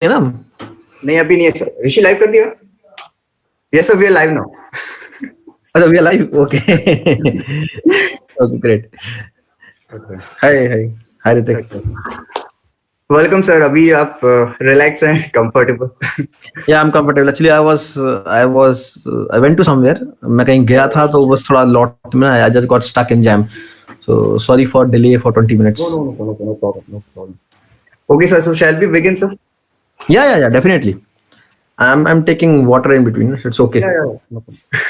है ना? नहीं अभी नहीं है सर। ऋषि लाइव कर दिया? Yes sir, we are live now. अच्छा, we are live, okay. Okay, great. Hi hi hi Ritik. Welcome sir. अभी आप रिलैक्स हैं, कंफर्टेबल? या I am comfortable. Actually I went to somewhere. मैं कहीं गया था तो बस थोड़ा लौट में I just got stuck in jam, so sorry for delay for 20 No, minutes. no, no, no, no problem, no problem. Okay, sir. So shall we begin, sir? Yeah, definitely. I'm taking water in between, so it's okay. Yeah. No problem.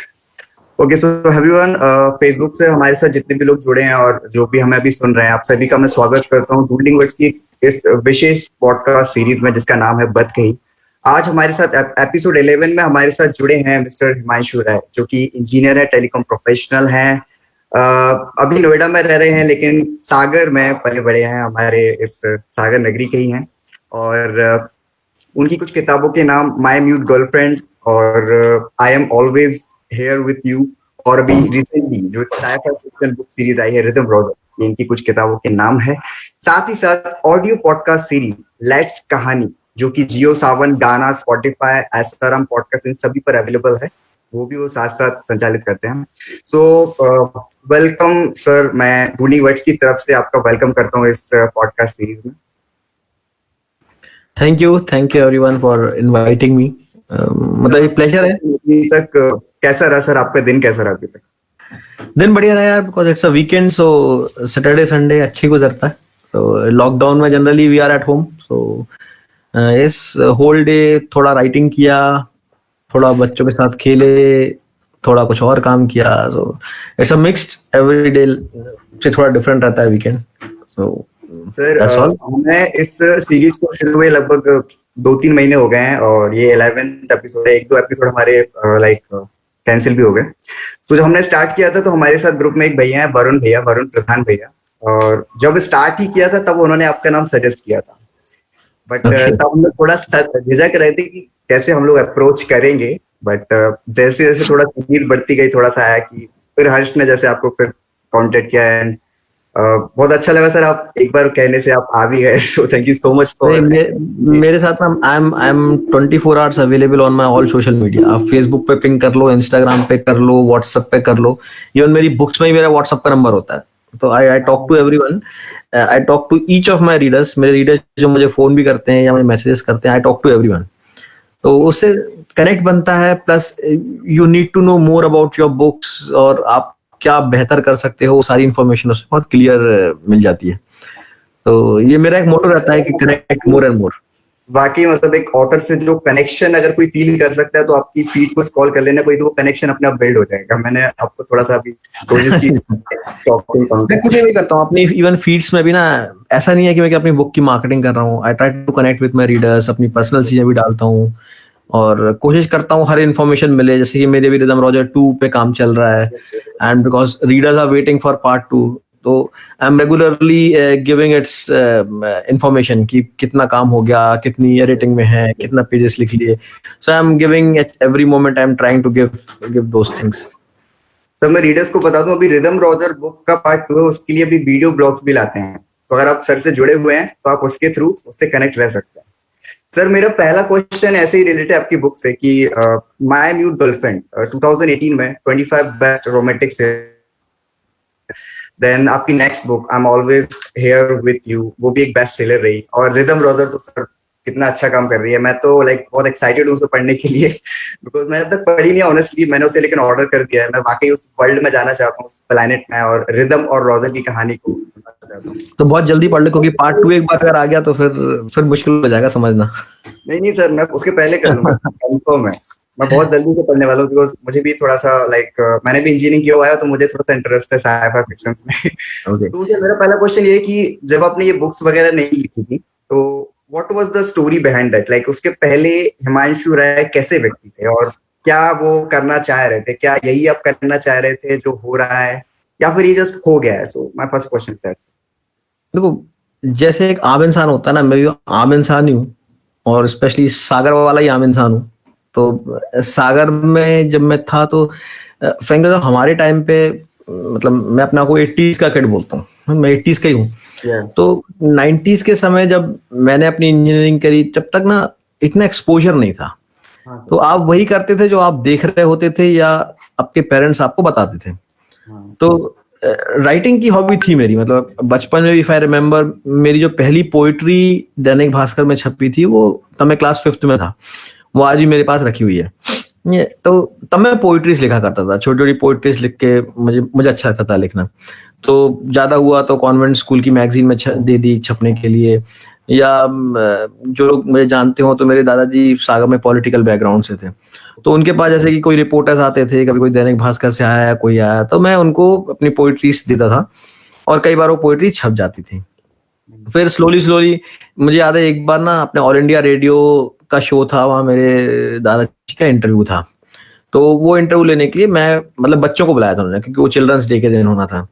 Okay so everyone, Facebook से हमारे साथ जितने भी लोग जुड़े हैं और जो भी हमें अभी सुन रहे हैं, आप सभी का मैं स्वागत करता हूँ डूडलिंग वर्ड्स की इस विशेष पॉडकास्ट सीरीज में जिसका नाम है बत कही। आज हमारे साथ एपिसोड 11 में हमारे साथ जुड़े हैं मिस्टर हिमांशु राय, जो कि इंजीनियर है, टेलीकॉम प्रोफेशनल हैं। अभी नोएडा में रह रहे हैं लेकिन सागर में पले बड़े हैं, हमारे इस सागर नगरी के ही हैं। और उनकी कुछ किताबों के नाम माई म्यूट गर्लफ्रेंड और I am always here with you, और अभी रिसेंटली जो साइफर फिक्शन बुक सीरीज आई है रिदम रॉजर, इनकी कुछ किताबों के नाम है। साथ ही साथ ऑडियो पॉडकास्ट सीरीज लेट्स कहानी, जो कि जियो सावन, गाना, स्पॉटिफाई, एसाराम पॉडकास्ट, इन सभी पर अवेलेबल है, वो भी वो साथ साथ संचालित करते हैं। सो वेलकम सर, मैं डूडलिंग वर्ड्स की तरफ से आपका वेलकम करता हूँ इस पॉडकास्ट सीरीज में। Thank you everyone for inviting me. मतलब एक प्लेजर है। अभी तक कैसा रहा सर आपका दिन? कैसा रहा अभी तक? दिन बढ़िया रहा यार, because it's a weekend, so Saturday Sunday अच्छी गुजरता है। सो लॉकडाउन में generally we are at home, so इस होल डे थोड़ा राइटिंग किया, थोड़ा बच्चों के साथ खेले, थोड़ा कुछ और काम किया। So it's a mixed, every day से थोड़ा डिफरेंट रहता है वीकेंड। सो सर हमें इस सीरीज को शुरू हुए लगभग 2-3 महीने हो गए हैं और ये 11th एपिसोड है। 1-2 एपिसोड हमारे लाइक कैंसिल भी हो गए। तो जब हमने स्टार्ट किया था तो हमारे साथ ग्रुप में एक भैया है, वरुण प्रधान भैया, और जब स्टार्ट ही किया था तब उन्होंने आपका नाम सजेस्ट किया था। बट तब हम लोग थोड़ा झिझक रहे थे कि कैसे हम लोग अप्रोच करेंगे। बट जैसे जैसे थोड़ा तकलीफ बढ़ती गई, थोड़ा सा आया कि फिर हर्ष ने जैसे आपको फिर कांटेक्ट किया एंड बहुत अच्छा लगा सर, आप एक बार कहने से आप आ भी गए। So thank you so much for. मेरे साथ ना I am 24 hours available on my all social media. आप फेसबुक पे पिंग कर लो, इंस्टाग्राम पे कर लो, व्हाट्सएप पे कर लो, इवन मेरी बुक्स में ही मेरा व्हाट्सएप का नंबर होता है। तो I talk to everyone, I talk to each of my readers. मेरे रीडर्स जो मुझे फोन भी करते हैं या मुझे मैसेजेस करते हैं, आई टॉक टू एवरीवन। तो उससे कनेक्ट बनता है, plus you need to know more about your books और आप क्या बेहतर कर सकते हो, सारी इंफॉर्मेशन उससे बहुत क्लियर मिल जाती है। तो ये मेरा एक मोटो रहता है कि कनेक्ट मोर एंड मोर। बाकी मतलब एक ऑथर से जो कनेक्शन अगर कोई फील कर सकता है तो आपकी फीड को स्क्रॉल कर लेना कोई, तो वो कनेक्शन अपने आप बिल्ड हो जाएगा। मैंने आपको थोड़ा सा अभी कोशिश की। मैं कुछ भी करता हूँ अपनी इवन फीड्स में भी ना। ऐसा नहीं है कि मैं अपनी बुक की मार्केटिंग कर रहा हूँ। I try to connect with my readers, अपनी पर्सनल चीजें भी डालता हूँ और कोशिश करता हूँ हर इन्फॉर्मेशन मिले। जैसे कि मेरे भी रिदम रॉजर 2 पे काम चल रहा है and because readers are waiting for part 2, तो I am regularly giving its information कि कितना काम हो गया, कितनी एडिटिंग में है, कितना पेजेस लिख लिए। So I am giving at every moment, I am trying to give those things. Sir मैं रीडर्स को बता दूं, अभी रिदम रॉजर बुक का पार्ट 2 है, उसके लिए अभी वीडियो ब्लॉग्स भी लाते हैं। तो अगर आप सर से जुड़े हुए हैं तो आप उसके थ्रू उससे कनेक्ट रह सकते हैं। सर मेरा पहला क्वेश्चन ऐसे ही रिलेटेड आपकी बुक से कि माय म्यूट गर्लफ्रेंड 2018 में 25 बेस्ट रोमांटिक से, देन आपकी next book I am always here with you, वो भी एक बेस्ट सेलर रही। और रिदम रॉजर तो सर कितना अच्छा काम कर रही है। मैं तो लाइक बहुत एक्साइटेड हूँ उसे पढ़ने के लिए, बिकॉज मैंने अब तक पढ़ी नहीं ऑनेस्टली। मैंने उसे लेकिन ऑर्डर कर दिया है। मैं वाकई उस वर्ल्ड में जाना चाहता हूँ, उस प्लेनेट में, और रिदम और रॉजर की कहानी को सुनना चाहता हूँ। तो बहुत जल्दी पढ़ लो, क्योंकि पार्ट 2 एक बार अगर आ गया तो फिर मुश्किल हो जाएगा समझना। नहीं सर, मैं उसके पहले कर लूंगा, कंफर्म है। मैं बहुत जल्दी से पढ़ने वाला हूँ, बिकॉज मुझे भी थोड़ा सा लाइक मैंने भी इंजीनियरिंग किया हुआ है, तो मुझे थोड़ा सा इंटरेस्ट है साइफाई फिक्शंस में। तो मेरा पहला क्वेश्चन ये है कि जब आपने ये बुक्स वगैरह नहीं लिखी थी तो what was the story behind that? Like उसके पहले हिमांशु राय कैसे व्यक्ति थे और क्या वो करना चाह रहे थे? क्या यही आप करना चाह रहे थे जो हो रहा है, या फिर ये जस्ट हो गया है? So my first question that's. देखो, जैसे एक आम इंसान होता है ना, मैं भी आम इंसान ही हूँ और स्पेशली सागर वाला ही आम इंसान हूँ। तो सागर में जब मैं था तो फ्रैंकली हमारे टाइम पे, मतलब मैं अपना को 80s का किड बोलता हूँ, मैं 80s का ही हूँ। तो 90s के समय जब मैंने अपनी इंजीनियरिंग करी, जब तक ना इतना एक्सपोजर नहीं था। हाँ तो आप वही करते थे जो आप देख रहे होते थे या आपके पेरेंट्स आपको बताते थे। हाँ तो राइटिंग की हॉबी थी मेरी, मतलब बचपन में भी इफ आई रिमेम्बर, मेरी जो पहली पोइट्री दैनिक भास्कर में छपी थी वो तब मैं क्लास 5th में था, वो आज भी मेरे पास रखी हुई है। ये तो तब मैं पोइट्रीज लिखा करता था, छोटी छोटी पोइट्रीज लिख के मुझे मुझे अच्छा लगता था लिखना। तो ज्यादा हुआ तो कॉन्वेंट स्कूल की मैगजीन में दे दी छपने के लिए, या जो लोग मुझे जानते हो तो मेरे दादाजी सागर में पॉलिटिकल बैकग्राउंड से थे, तो उनके पास जैसे कि कोई रिपोर्टर्स आते थे, कभी कोई दैनिक भास्कर से आया कोई आया, तो मैं उनको अपनी पोइट्रीज देता था और कई बार वो पोइट्री छप जाती थी। फिर स्लोली स्लोली मुझे याद है एक बार ना अपने ऑल इंडिया रेडियो का शो था, वहाँ मेरे दादाजी का इंटरव्यू था। तो वो इंटरव्यू लेने के लिए मैं मतलब बच्चों को बुलाया था उन्होंने, क्योंकि वो चिल्ड्रंस डे के दिन होना था।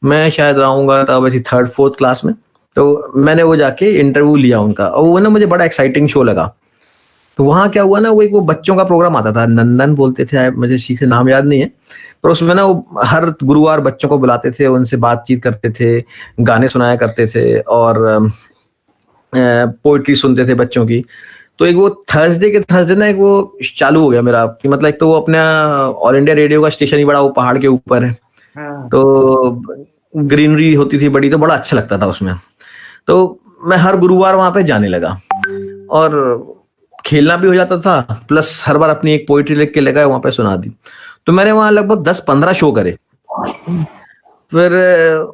मैं शायद रहूंगा तब ऐसी 3rd 4th क्लास में। तो मैंने वो जाके इंटरव्यू लिया उनका, और वो ना मुझे बड़ा एक्साइटिंग शो लगा। तो वहाँ क्या हुआ ना, वो बच्चों का प्रोग्राम आता था, नंदन बोलते थे, मुझे ठीक से नाम याद नहीं है, पर उसमें ना वो हर गुरुवार बच्चों को बुलाते थे, उनसे बातचीत करते थे, गाने सुनाया करते थे और पोइट्री सुनते थे बच्चों की। तो एक वो थर्सडे ना एक वो चालू हो गया मेरा, कि मतलब एक तो वो अपना ऑल इंडिया रेडियो का स्टेशन ही बड़ा वो पहाड़ के ऊपर है, हाँ तो ग्रीनरी होती थी बड़ी, तो बड़ा अच्छा लगता था उसमें। तो मैं हर गुरुवार वहां पे जाने लगा और खेलना भी हो जाता था, प्लस हर बार अपनी एक पोइट्री लिख के लगा वहां पे सुना दी। तो मैंने वहां लगभग 10-15 शो करे। फिर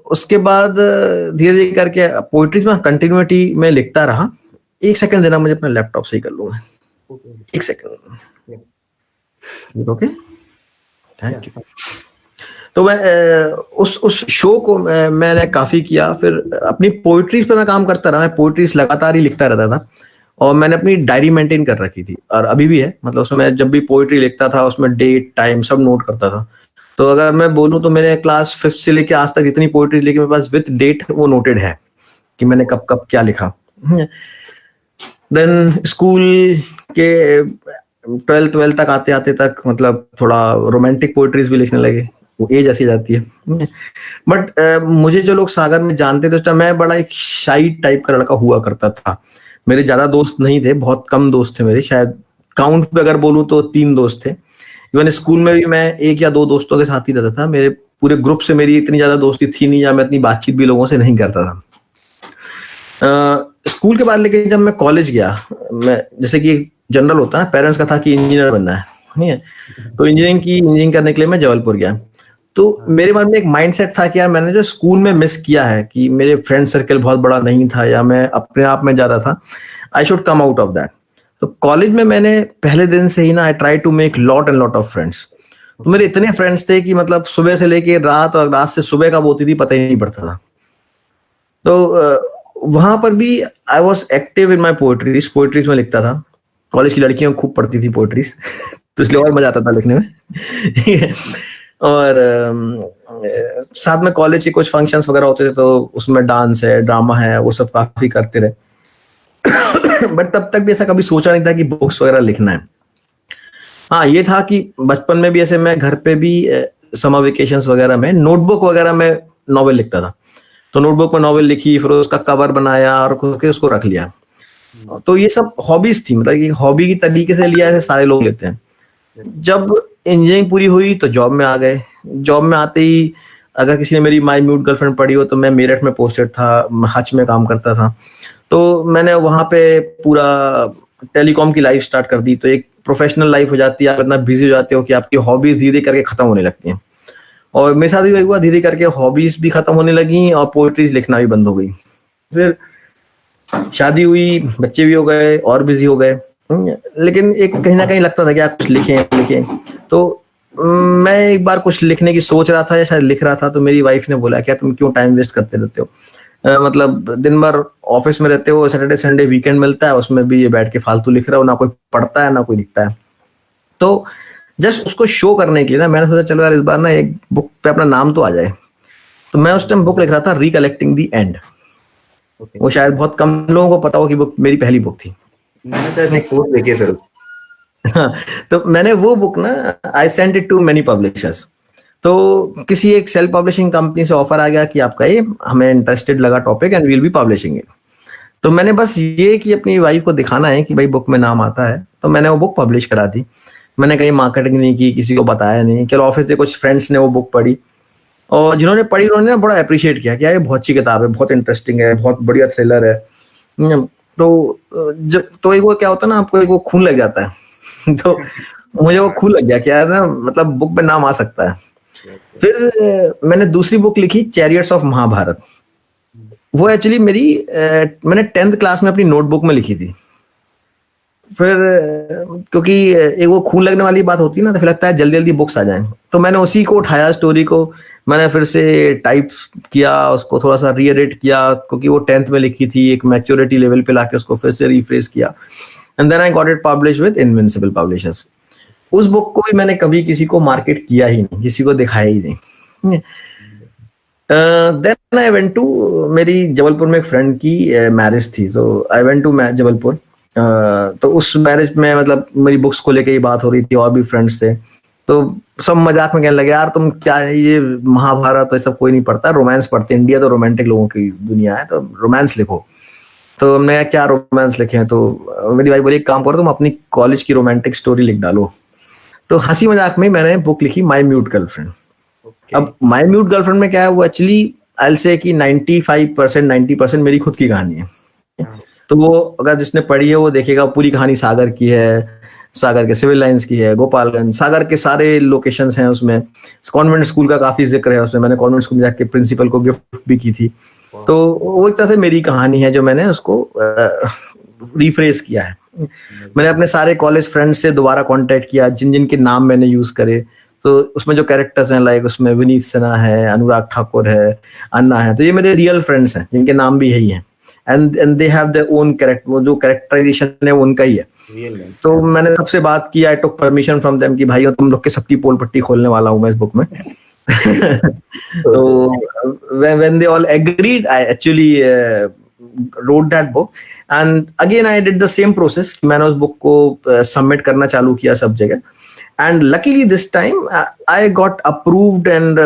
उसके बाद धीरे धीरे करके पोइट्रीज में कंटिन्यूटी में लिखता रहा। एक सेकंड देना मुझे, अपना लैपटॉप सही कर लूंगा, एक सेकंड। Okay, thank you. तो मैं उस शो को मैंने काफी किया। फिर अपनी पोइट्रीज पे मैं काम करता रहा, मैं पोइट्रीज लगातार ही लिखता रहता था, और मैंने अपनी डायरी मेंटेन कर रखी थी, और अभी भी है, मतलब उसमें मैं जब भी पोइट्री लिखता था उसमें डेट टाइम सब नोट करता था। तो अगर मैं बोलूं तो मैंने क्लास 5th से लेके आज तक जितनी पोइट्री लिखी मेरे पास विद डेट वो नोटेड है कि मैंने कब कब क्या लिखा। देन स्कूल के 12th तक आते आते तक मतलब थोड़ा रोमांटिक पोइट्रीज भी लिखने लगे, वो एज ऐसी जाती है। बट मुझे जो लोग सागर में जानते थे उस टाइम मैं बड़ा एक शाई टाइप का लड़का हुआ करता था। मेरे ज्यादा दोस्त नहीं थे, बहुत कम दोस्त थे मेरे, शायद काउंट पे अगर बोलूं तो 3 दोस्त थे। इवन स्कूल में भी मैं 1 या 2 दोस्तों के साथ ही रहता था, मेरे पूरे ग्रुप से मेरी इतनी ज्यादा दोस्ती थी नहीं, या मैं इतनी बातचीत भी लोगों से नहीं करता था। स्कूल के बाद लेकिन जब मैं कॉलेज गया, मैं जैसे कि जनरल होता है ना, पेरेंट्स का था कि इंजीनियर बनना है, नहीं है, तो इंजीनियरिंग करने के लिए मैं जबलपुर गया। तो मेरे मन में एक माइंडसेट था कि यार मैंने जो स्कूल में मिस किया है, कि मेरे फ्रेंड सर्कल बहुत बड़ा नहीं था या मैं अपने आप में ज्यादा था, I should come out of that. तो कॉलेज में मैंने पहले दिन से ही ना I try to make lot and lot of friends. तो मेरे इतने फ्रेंड्स थे कि मतलब सुबह से लेके रात, और रात से सुबह कब होती थी पता ही नहीं पड़ता था। तो वहां पर भी I was active in my poetries में लिखता था। कॉलेज की लड़कियां खूब पढ़ती थी पोइट्रीज तो इसलिए और मजा आता था लिखने में। और साथ में कॉलेज के कुछ फंक्शंस वगैरह होते थे, तो उसमें डांस है, ड्रामा है, वो सब काफी करते रहे। बट तब तक भी ऐसा कभी सोचा नहीं था कि बुक्स वगैरह लिखना है। हाँ, ये था कि बचपन में भी ऐसे मैं घर पे भी समर वेकेशंस वगैरह में नोटबुक वगैरह में नॉवेल लिखता था। तो नोटबुक में नॉवेल लिखी, फिर उसका कवर बनाया और उसको रख लिया। तो ये सब हॉबीज थी, मतलब कि हॉबी की तरीके से लिया, ऐसे सारे लोग लेते हैं। जब इंजीनियरिंग पूरी हुई तो जॉब में आ गए। जॉब में आते ही अगर किसी ने मेरी माई म्यूट गर्लफ्रेंड पढ़ी हो तो मैं मेरठ में पोस्टेड था, हच में काम करता था। तो मैंने वहां पे पूरा टेलीकॉम की लाइफ स्टार्ट कर दी। तो एक प्रोफेशनल लाइफ हो जाती है, आप इतना बिजी हो जाते हो कि आपकी हॉबीज धीरे करके खत्म होने लगती हैं। और मेरे साथ भी वही हुआ, धीरे करके हॉबीज भी खत्म होने लगी और पोएट्रीज लिखना भी बंद हो गई। फिर शादी हुई, बच्चे भी हो गए और बिजी हो गए। लेकिन एक कहीं ना कहीं लगता था कि आप कुछ लिखें। तो मैं एक बार कुछ लिखने की सोच रहा था या शायद लिख रहा था, तो मेरी वाइफ ने बोला क्या तुम क्यों टाइम वेस्ट करते रहते हो, मतलब दिन भर ऑफिस में रहते हो, सैटरडे संडे वीकेंड मिलता है, उसमें भी ये बैठ के फालतू लिख रहा हो, ना कोई पढ़ता है ना कोई लिखता है। तो जस्ट उसको शो करने के लिए ना मैंने सोचा चलो यार इस बार ना एक बुक पे अपना नाम तो आ जाए। तो मैं उस टाइम बुक लिख रहा था रिकलेक्टिंग द एंड। वो शायद बहुत कम लोगों को पता हो कि बुक मेरी पहली बुक थी। मैंने शायद एक कोट देखी है सर तो मैंने वो बुक ना I send it to many publishers. तो किसी एक सेल्फ पब्लिशिंग कंपनी से ऑफर आ गया कि आपका ये हमें इंटरेस्टेड लगा topic and we'll be publishing it. तो मैंने बस ये कि अपनी वाइफ को दिखाना है कि भाई बुक में नाम आता है, तो मैंने वो बुक पब्लिश करा दी। मैंने कहीं मार्केटिंग नहीं की, किसी को बताया नहीं। चलो ऑफिस से कुछ फ्रेंड्स ने वो बुक पढ़ी, और जिन्होंने पढ़ी उन्होंने ना बड़ा अप्रिशिएट किया कि यार ये बहुत अच्छी किताब है, बहुत इंटरेस्टिंग है, बहुत बढ़िया थ्रिलर है। तो जब तो एक वो क्या होता है ना, आपको एक वो खून लग जाता है तो मुझे वो खून लग गया कि यार ना मतलब बुक में नाम आ सकता है। फिर मैंने दूसरी बुक लिखी, चैरियट्स ऑफ महाभारत। वो एक्चुअली मैंने 10th क्लास में अपनी नोटबुक में लिखी थी। फिर क्योंकि एक वो खून लगने वाली बात होती है ना, तो फिर लगता है जल्दी जल्दी बुक्स आ जाएं, तो मैंने उसी को उठाया, स्टोरी को मैंने फिर से टाइप किया, उसको थोड़ा सा रीएडिट किया, क्योंकि वो 10th में लिखी थी, एक मैच्योरिटी लेवल पे लाके उसको फिर से रीफ्रेज किया, and then I got it publish with invincible publishers. उस बुक को भी मैंने कभी किसी को मार्केट किया ही नहीं, किसी को दिखाया ही नहीं। देन आई वेंट टू, मेरी जबलपुर में एक फ्रेंड की मैरिज थी, सो आई वेंट टू जबलपुर। तो उस मैरिज में मतलब मेरी बुक्स को लेके ही बात हो रही थी, और भी फ्रेंड्स थे, तो सब मजाक में कहने लगे यार तुम क्या ये महाभारत तो सब कोई नहीं पढ़ता, रोमांस पढ़ते, इंडिया तो रोमांटिक लोगों की दुनिया है, तो रोमांस लिखो। तो हमने क्या रोमांस लिखे हैं, तो मेरी भाई बोली एक काम करो तुम अपनी कॉलेज की रोमांटिक स्टोरी लिख डालो। तो हंसी मजाक में मैंने बुक लिखी माई म्यूट गर्लफ्रेंड। अब माई म्यूट गर्लफ्रेंड में क्या है, वो एक्चुअली आई विल से कि 95% 90% मेरी खुद की कहानी है। तो वो अगर जिसने पढ़ी है वो देखेगा, पूरी कहानी सागर की है, सागर के सिविल लाइंस की है, गोपालगंज, सागर के सारे लोकेशंस हैं उसमें। कॉन्वेंट स्कूल का काफी जिक्र है उसमें, मैंने कॉन्वेंट स्कूल में जाके प्रिंसिपल को गिफ्ट भी की थी। तो वो एक तरह से मेरी कहानी है जो मैंने उसको रिफ्रेश किया है। मैंने अपने सारे कॉलेज फ्रेंड्स से दोबारा कांटेक्ट किया, जिन जिन के नाम मैंने यूज करे। तो उसमें जो कैरेक्टर्स हैं, लाइक उसमें विनीत सिन्हा है, अनुराग ठाकुर है, अन्ना है, तो ये मेरे रियल फ्रेंड्स हैं जिनके नाम भी यही हैं, and they have their own character, वो जो कैरेक्टराइजेशन है वो उनका ही है। तो मैंने सबसे बात की, आई टुक परमिशन फ्रॉम देम कि भाई तुम लोग के सबकी पोल पट्टी खोलने वाला हूँ मैं इस बुक में। तो when they all agreed, I actually wrote that book, and again I did the same process। मैंने उस बुक को सबमिट करना चालू किया सब जगह, and luckily this time I got approved and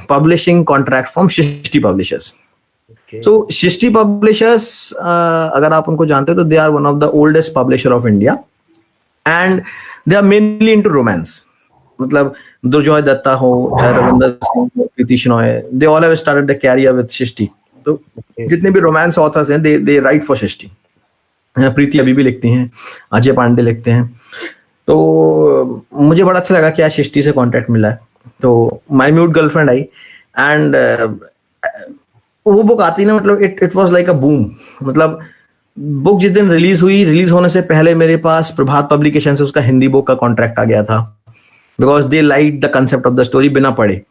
publishing contract from Shishti Publishers। So Shishti Publishers, अगर आप उनको जानते हो तो they are one of the oldest publisher of India, and they are mainly into romance। मतलब दुर्जोय दत्ता हो, चाहे रविंदर सिंह, प्रीति Shanoy, they all have started their career with Shishti। तो जितने भी रोमांस ऑथर्स हैं they write for Shishti। प्रीति अभी भी लिखती हैं, अजय पांडे लिखते हैं। तो मुझे बड़ा अच्छा लगा कि आज सृष्टि से कांटेक्ट मिला है, तो my mute girlfriend I, and वो बुक आती ना, मतलब it was like a boom. मतलब बुक जिस दिन रिलीज हुई, रिलीज होने से पहले मेरे पास प्रभात पब्लिकेशन से उसका हिंदी बुक का कॉन्ट्रैक्ट आ गया था, because they like the concept of the story बिना पढ़े।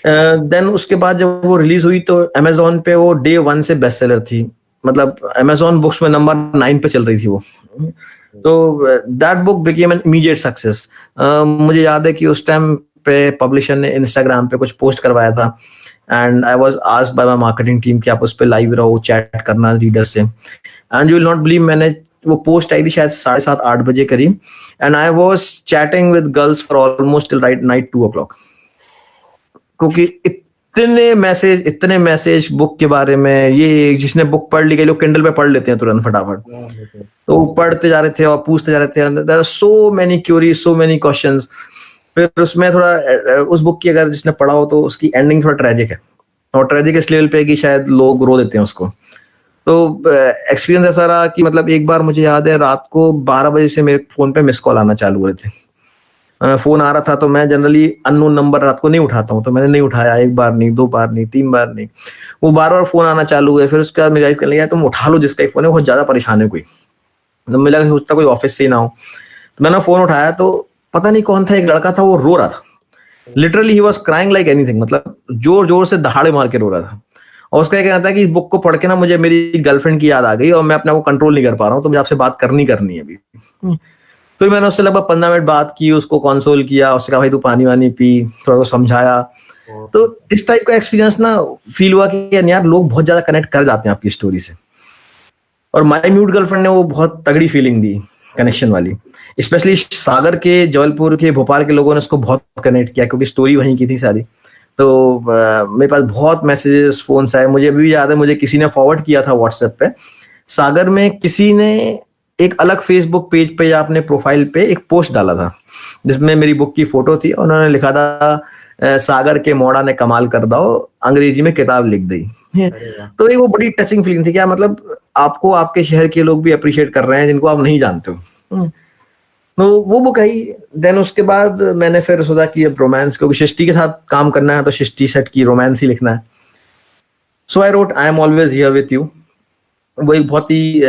देन उसके बाद जब वो रिलीज हुई तो अमेजोन पे वो डे 1 से बेस्ट सेलर थी, मतलब अमेजोन बुक्स में नंबर 9 पे चल रही थी वो। तो that book became an immediate success. मुझे याद है कि उस टाइम पे पब्लिशर ने इंस्टाग्राम पे कुछ पोस्ट करवाया था, and I was asked by my marketing team कि आप उस पे लाइव रहो, चैट करना रीडर से। And you will not believe, मैंने वो पोस्ट आई थी शायद 7:30-8 बजे करीब, and I was chatting with girls for almost till right night 2 o'clock, क्योंकि इतने मैसेज बुक के बारे में। ये जिसने बुक पढ़ ली, कई लोग किंडल पे पढ़ लेते हैं तुरंत फटाफट, तो पढ़ते जा रहे थे और पूछते जा रहे थे, there are so many queries, so many questions. फिर उसमें थोड़ा उस बुक की अगर जिसने पढ़ा हो तो उसकी एंडिंग थोड़ा ट्रेजिक है, और ट्रेजिक इस लेवल पे कि शायद लोग रो देते हैं उसको। तो एक्सपीरियंस ऐसा रहा कि मतलब एक बार मुझे याद है रात को 12 बजे से मेरे फोन पे मिस कॉल आना चालू हो रहे थे। फोन आ रहा था तो मैं जनरली अननोन नंबर रात को नहीं उठाता हूँ, तो मैंने नहीं उठाया, 1 बार नहीं, 2 बार नहीं, 3 बार नहीं, वो बार फोन आना चालू हुए। फिर उसके बाद मेरी वाइफ कहने लगी तुम उठा लो, जिसका फोन है बहुत ज्यादा परेशान है कोई। तो मुझे लगा सोचता कोई ऑफिस से ही ना हो, तो मैंने फोन उठाया तो पता नहीं कौन था, एक लड़का था, वो रो रहा था, literally he was crying like anything, मतलब जोर जोर से दहाड़े मार के रो रहा था। और उसका कहना था कि इस बुक को पढ़ के ना मुझे मेरी गर्लफ्रेंड की याद आ गई और मैं अपने आप को कंट्रोल नहीं कर पा रहा हूँ, तो मुझे आपसे बात करनी है अभी। फिर मैंने उससे लगभग 15 मिनट बात की, उसको कंसोल किया, उससे कहा भाई तू पानी वानी पी, थोड़ा को समझाया। तो इस टाइप का एक्सपीरियंस ना फील हुआ कि यार लोग बहुत ज्यादा कनेक्ट कर जाते हैं आपकी स्टोरी से। और माय म्यूट गर्लफ्रेंड ने वो बहुत तगड़ी फीलिंग दी, कनेक्शन वाली। स्पेशली सागर के, जबलपुर के, भोपाल के लोगों ने उसको बहुत कनेक्ट किया, क्योंकि स्टोरी वहीं की थी सारी। तो मेरे पास बहुत मैसेजेस, फोन आए। मुझे अभी भी याद है, मुझे किसी ने फॉरवर्ड किया था व्हाट्सएप पे, सागर में किसी ने एक अलग फेसबुक पेज पे या अपने प्रोफाइल पे एक पोस्ट डाला था जिसमें मेरी बुक की फोटो थी और उन्होंने लिखा था सागर के मोड़ा ने कमाल कर दो, अंग्रेजी में किताब लिख दी। तो एक वो बड़ी टचिंग फीलिंग थी, क्या मतलब आपको आपके शहर के लोग भी अप्रिशिएट कर रहे हैं जिनको आप नहीं जानते हो। तो वो बुक आई। देन उसके बाद मैंने फिर सोचा कि अब रोमांस, क्योंकि सृष्टि के साथ काम करना है तो सृष्टि सेट की रोमांस ही लिखना है। So I wrote I am always here with you. वो एक बहुत ही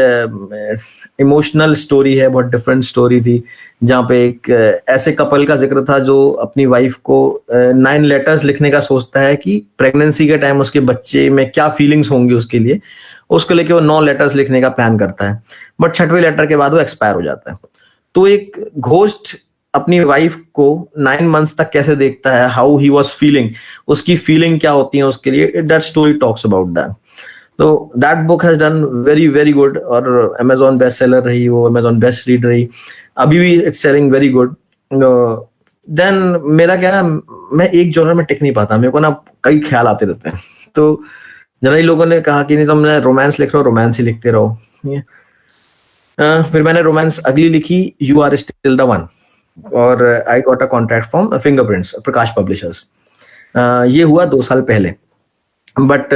इमोशनल स्टोरी है, बहुत डिफरेंट स्टोरी थी, जहाँ पे एक ऐसे कपल का जिक्र था जो अपनी वाइफ को 9 लेटर्स लिखने का सोचता है कि प्रेगनेंसी के टाइम उसके बच्चे में क्या फीलिंग्स होंगी उसके लिए, उसको लेके वो 9 लेटर्स लिखने का प्लान करता है, बट 6वें लेटर के बाद वो एक्सपायर हो जाता है। तो एक घोस्ट अपनी वाइफ को 9 मंथ्स तक कैसे देखता है, हाउ ही वॉज फीलिंग, उसकी फीलिंग क्या होती है उसके लिए, that story talks about that. तो that book has done very very good और Amazon बेस्ट सेलर रही, वो Amazon बेस्ट रीड रही, अभी भी it's selling very good. Then मेरा क्या ना, मैं एक जॉनर में टिक नहीं पाता, मेरे को ना कई ख्याल आते रहते हैं। तो जनरली लोगों ने कहा कि नहीं तुमने रोमांस लिख रहे हो, रोमांस ही लिखते रहो। फिर मैंने रोमांस अगली लिखी, you are still the one, और I got a contract from Fingerprints, Prakash publishers. ये हुआ 2 साल पहले, बट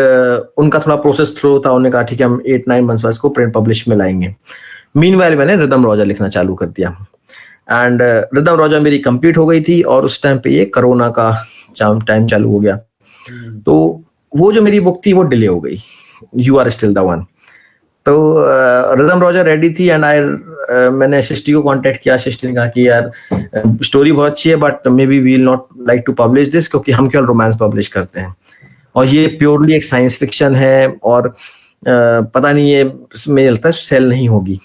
उनका थोड़ा प्रोसेस थ्रू था, उन्होंने कहा ठीक है हम 8-9 मंथ्स बाद इसको प्रिंट पब्लिश में लाएंगे। मीनवाइल मैंने रिदम रोजा लिखना चालू कर दिया, एंड रिदम रोजा मेरी कंप्लीट हो गई थी और उस टाइम पे ये कोरोना का टाइम चालू हो गया। तो वो जो मेरी बुक थी वो डिले हो गई, you are still the one. तो रिदम रोजा रेडी थी एंड मैंने सृष्टि को कांटेक्ट किया। सृष्टि ने कहा कि यार स्टोरी बहुत अच्छी है but maybe we will not like to publish this, क्योंकि हम केवल रोमांस पब्लिश करते हैं और ये प्योरली एक साइंस फिक्शन है और पता नहीं ये मुझे लगता है सेल नहीं होगी।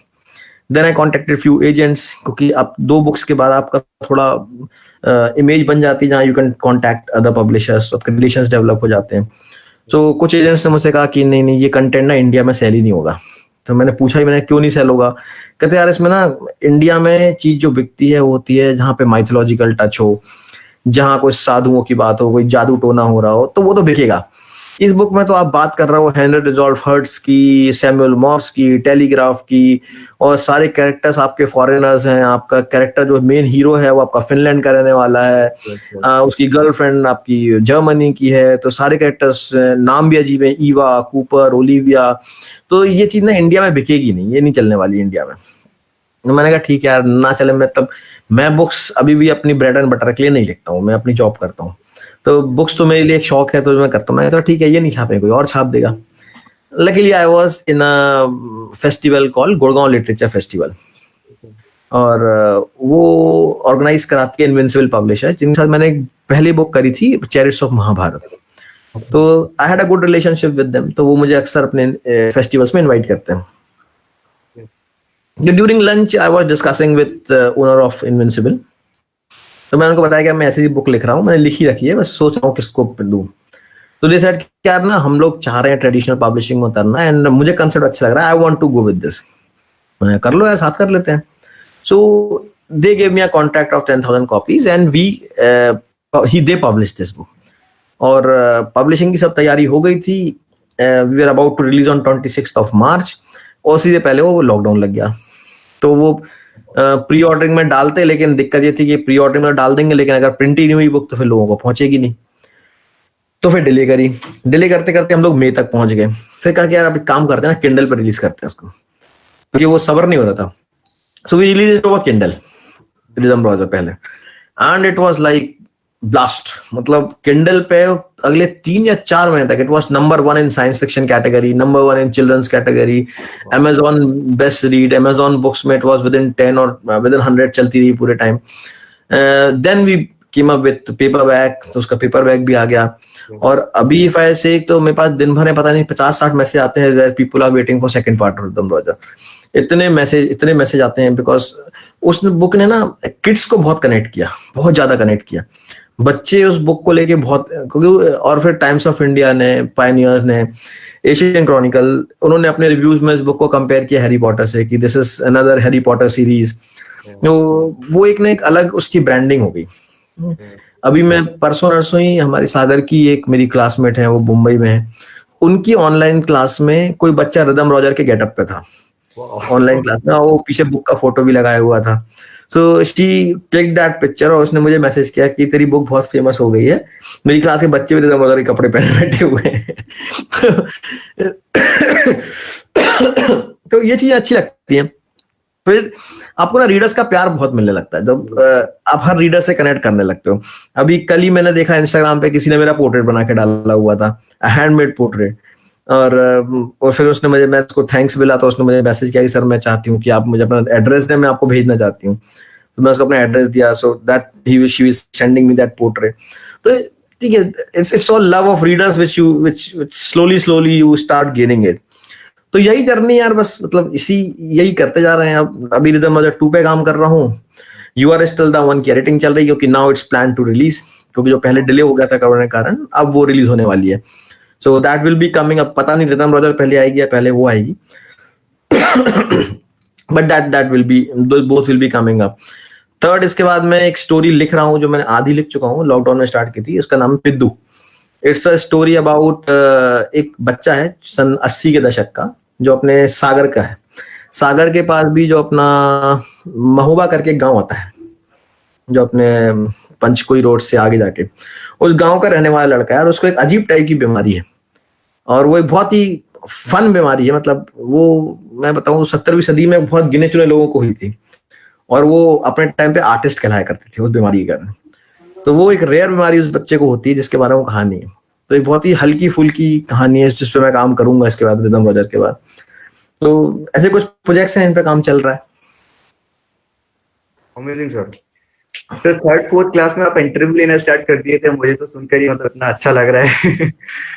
Then I contacted few agents, क्योंकि आप 2 बुक्स के बाद आपका थोड़ा इमेज बन जाती है जहाँ you can contact other publishers, आपके रिलेशंस डेवलप हो जाते हैं। सो कुछ एजेंट्स ने मुझसे कहा कि नहीं नहीं ये कंटेंट ना इंडिया में सेल ही नहीं होगा। तो मैंने पूछा ही मैंने क्यों नहीं सेल होगा, कहते यार इसमें ना इंडिया में चीज जो बिकती है वो होती है जहाँ पे माइथोलॉजिकल टच हो, जहाँ कोई साधुओं की बात हो, कोई जादू टोना हो रहा हो, तो वो तो बिकेगा। इस बुक में तो आप बात कर रहे हो हेनरी रिजॉल्फ हर्ट्स की, सैमुअल मॉर्स की, टेलीग्राफ की, और सारे कैरेक्टर्स आपके फॉरेनर्स हैं। आपका कैरेक्टर जो मेन हीरो है वो आपका फिनलैंड का रहने वाला है, उसकी गर्लफ्रेंड आपकी जर्मनी की है, तो सारे कैरेक्टर्स नाम भी अजीब है, ईवा, कूपर, ओलिविया। तो ये चीज ना इंडिया में बिकेगी नहीं, ये नहीं चलने वाली इंडिया में। तो मैंने कहा ठीक है यार ना चले, मैं बुक्स अभी भी अपनी ब्रेड एंड बटर के लिए नहीं लिखता हूँ, मैं अपनी जॉब करता हूँ, तो बुक्स तो मेरे लिए एक शौक है तो मैं करता हूँ। मैं तो ठीक है ये नहीं छापे, कोई और छाप देगा। Luckily I was in a festival called Gurgaon literature festival, और वो ऑर्गेनाइज कराती है इनविंसिबल पब्लिशर, जिनके साथ मैंने पहली बुक करी थी चैरिट्स ऑफ महाभारत। तो I had a good relationship with them, तो वो मुझे अक्सर अपने फेस्टिवल्स में इनवाइट करते हैं। During lunch I was discussing with owner of invincible, तो मैंने उनको बताया कि मैं ऐसी बुक लिख रहा हूँ, मैंने लिखी रखी है, बस सोच रहा हूँ किसको दूं। तो दे सेड कि यार ना हम लोग चाह रहे हैं ट्रेडिशनल पब्लिशिंग में उतरना एंड मुझे कंसेप्ट अच्छा लग रहा है, I want to go with this. मैं कर लो यार, साथ कर लेते हैं। So they give me a contract of 10,000 copies and they publish this book. और पब्लिशिंग की सब तैयारी हो गई थी, we were about to release on 26 of March, और उससे पहले वो लॉकडाउन लग गया। तो वो प्री ऑर्डरिंग में डालते, लेकिन दिक्कत ये थी कि प्री ऑर्डरिंग में डाल देंगे लेकिन अगर प्रिंट ही नहीं हुई बुक तो फिर लोगों को पहुंचेगी नहीं। तो फिर डिले करी, डिले करते करते हम लोग मई तक पहुंच गए। फिर कहा कि यार अब एक काम करते हैं ना, किंडल पर रिलीज करते हैं उसको, क्योंकि वो सबर नहीं हो रहा था। So we release it over Kindle, Rhythm Roja पहले, and it was like blast. मतलब किंडल पे अगले 3 या 4 महीने तक it was number 1 in science fiction category, number 1 in children's category, Amazon best read, Amazon books में इट वाज विद इन 10 और within 100 चलती रही पूरे time. Then we came up with paperback, तो उसका पेपरबैक भी आ गया। और अभी इफ आई से, तो मेरे पास दिन भर में पता नहीं 50-60 मैसेज आते हैं where people are waiting for second part of Rhythm Roja. इतने मैसेज आते हैं, बिकॉज उस बुक ने ना किड्स को बहुत कनेक्ट किया, बहुत ज्यादा कनेक्ट किया। बच्चे उस बुक को लेके बहुत, क्योंकि और फिर टाइम्स ऑफ इंडिया ने, पायनियर्स ने, एशियन क्रॉनिकल, उन्होंने अपने रिव्यूज में इस बुक को कंपेयर किया हैरी पॉटर से कि this is another Harry Potter series. तो वो एक ना एक अलग उसकी ब्रांडिंग हो गई। अभी मैं परसों नरसों ही, हमारी सागर की एक मेरी क्लासमेट है, वो मुंबई में है, उनकी ऑनलाइन क्लास में कोई बच्चा रिदम रॉजर के गेटअप पे था ऑनलाइन क्लास में, वो पीछे बुक का फोटो भी लगाया हुआ था। So she take that picture और उसने मुझे मैसेज किया कि तेरी बुक बहुत फेमस हो गई है, मेरी क्लास के बच्चे भी रिदम रॉजर के कपड़े पहने बैठे हुए हैं। तो ये चीजें अच्छी लगती हैं। फिर आपको ना रीडर्स का प्यार बहुत मिलने लगता है जब आप हर रीडर से कनेक्ट करने लगते हो। अभी कल ही मैंने देखा इंस्टाग्राम पे किसी ने मेरा पोर्ट्रेट बना के डाला हुआ था, हैंडमेड पोर्ट्रेट, और फिर उसने मुझे, मैं उसको थैंक्स मिला तो उसने मुझे मैसेज किया कि सर मैं चाहती हूँ कि आप मुझे अपना एड्रेस दें, मैं आपको भेजना चाहती हूँ। तो मैं उसको अपना एड्रेस दिया, so that she was sending me that portrait. तो ठीक है, it's all love of readers which slowly you start gaining it. तो यही जर्नी यार, बस मतलब यही करते जा रहे हैं। अब अभी रिदम रॉजर 2 पे काम कर रहा हूँ, यू आर स्टिल द 1 की एडिटिंग चल रही है, क्योंकि now it's plan to release, क्योंकि जो पहले डिले हो गया था कोरोना के कारण, अब वो रिलीज होने वाली है। So that will be coming up. पता नहीं रिदम रॉजर पहले आएगी या पहले वो आएगी, but that will be, both will be coming up. Third, इसके बाद मैं एक स्टोरी लिख रहा हूँ जो मैंने आधी लिख चुका हूँ, लॉकडाउन में स्टार्ट की थी, उसका नाम पिद्दू। इट्स अ स्टोरी अबाउट एक बच्चा है सन 80 के दशक का, जो अपने सागर का है। सागर के पास भी जो अपना महोबा करके एक गांव आता है, जो अपने पंचकोई रोड से आगे जाके, उस गांव का रहने वाला लड़का है, और उसको एक अजीब टाइप की बीमारी है, और वो एक बहुत ही फन बीमारी है। मतलब वो, मैं बताऊं, 17वीं सदी में बहुत गिने चुने लोगों को हुई थी, और वो अपने टाइम पे आर्टिस्ट कहलाया करते थे उस बीमारी के कारण। तो वो एक रेयर बीमारी उस बच्चे को होती है, जिसके बारे में कहानी है। तो एक बहुत ही हल्की फुल्की कहानी है, जिस पे मैं काम करूंगा इसके बाद, रिदम रॉजर के बाद। तो ऐसे कुछ प्रोजेक्ट्स हैं, इन पे काम चल रहा है। Amazing sir. Sir 3rd-4th class में आप इंटरव्यू लेना स्टार्ट कर दिए थे, मुझे तो सुनकर ही मतलब इतना अच्छा लग रहा है।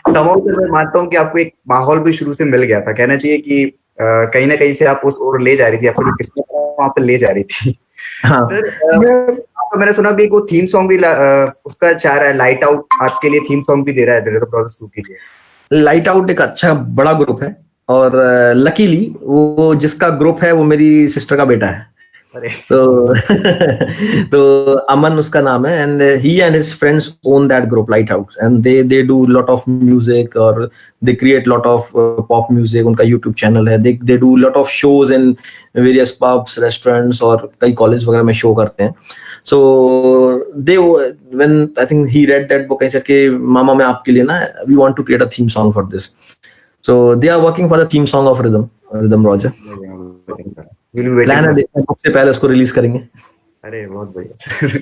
समाउ से मैं मानता हूँ कि आपको एक माहौल भी शुरू से मिल गया था, कहना चाहिए कि कहीं ना कहीं से आप उस ओर ले जा रही थी, आपको जो किस्मत वहां पर ले जा रही थी। हाँ सर आपको मैंने सुना भी वो थीम सॉन्ग भी उसका चाह रहा है, लाइट आउट आपके लिए थीम सॉन्ग भी दे रहा है रिदम रॉजर्स 2 के लिए। लाइट आउट एक अच्छा बड़ा ग्रुप है, और लकीली वो जिसका ग्रुप है वो मेरी सिस्टर का बेटा है। अरे तो तो अमन उसका नाम है, and he and his friends own that group light house, and they do lot of music, और they create lot of pop music. उनका यूट्यूब चैनल है, they do lot of shows in various pubs, restaurants, और कई college वगैरह में show करते हैं। So they, when I think he read that book, ऐसे कि मामा मैं आपके लिए ना, we want to create a theme song for this. So they are working for the theme song of Rhythm Roger. Plan है, देखते हैं बुक से पहले उसको रिलीज करेंगे। अरे बहुत बढ़िया सर।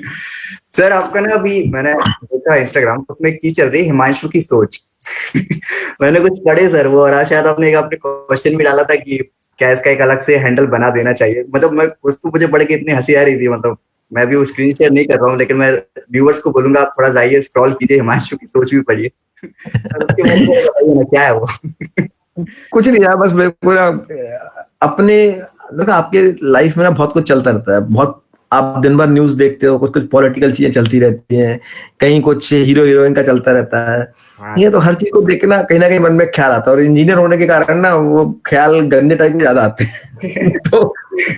सर आपका ना, अभी मैंने देखा इंस्टाग्राम, उसमें एक चीज चल रही है, हिमांशु की सोच। मैंने कुछ पढ़े सर वो, और आज शायद आपने क्वेश्चन भी डाला था कि क्या इसका एक अलग से हैंडल बना देना चाहिए। मतलब मैं कुछ तो मुझे पढ़ के इतनी हंसी आ रही थी, मतलब मैं भी वो स्क्रीन शेयर नहीं कर रहा हूँ, लेकिन मैं व्यूअर्स को बोलूंगा आप थोड़ा जाइए, स्क्रॉल कीजिए, हिमांशु की सोच भी पढ़िए। उसके बारे में बताइए ना, क्या है वो? कुछ नहीं यार, बस मैं पूरा अपने, देखो आपके लाइफ में ना बहुत कुछ चलता रहता है, बहुत, आप दिन भर न्यूज देखते हो, कुछ कुछ पॉलिटिकल चीजें चलती रहती हैं, कहीं कुछ हीरो हीरोइन का चलता रहता है। ये तो हर चीज को देख के ना कहीं मन में ख्याल आता है, और इंजीनियर होने के कारण ना वो ख्याल गंदे टाइप के ज्यादा आते हैं। तो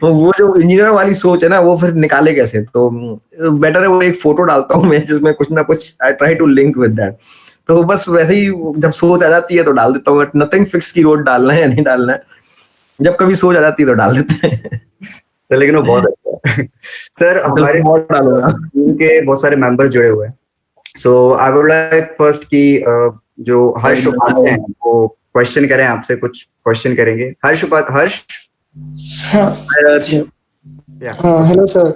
वो जो इंजीनियर वाली सोच है ना, वो फिर निकाले कैसे? तो बेटर है वो एक फोटो डालता हूँ मैं, जिसमें कुछ ना कुछ I try to link with that. तो बस वैसे ही जब सोच आ जाती है तो डाल देता हूँ, बट नथिंग फिक्स की रोड डालना है या नहीं डालना है, जब कभी सोच आ जाती है तो डाल देते हैं। सर लेकिन वो बहुत अच्छा है। सर हमारे टीम के बहुत सारे मेंबर जुड़े हुए हैं, सो आई वुड लाइक फर्स्ट की जो हर्ष उपाध्याय हैं वो क्वेश्चन करें आपसे, कुछ क्वेश्चन करेंगे। हर्ष हाँ हेलो सर,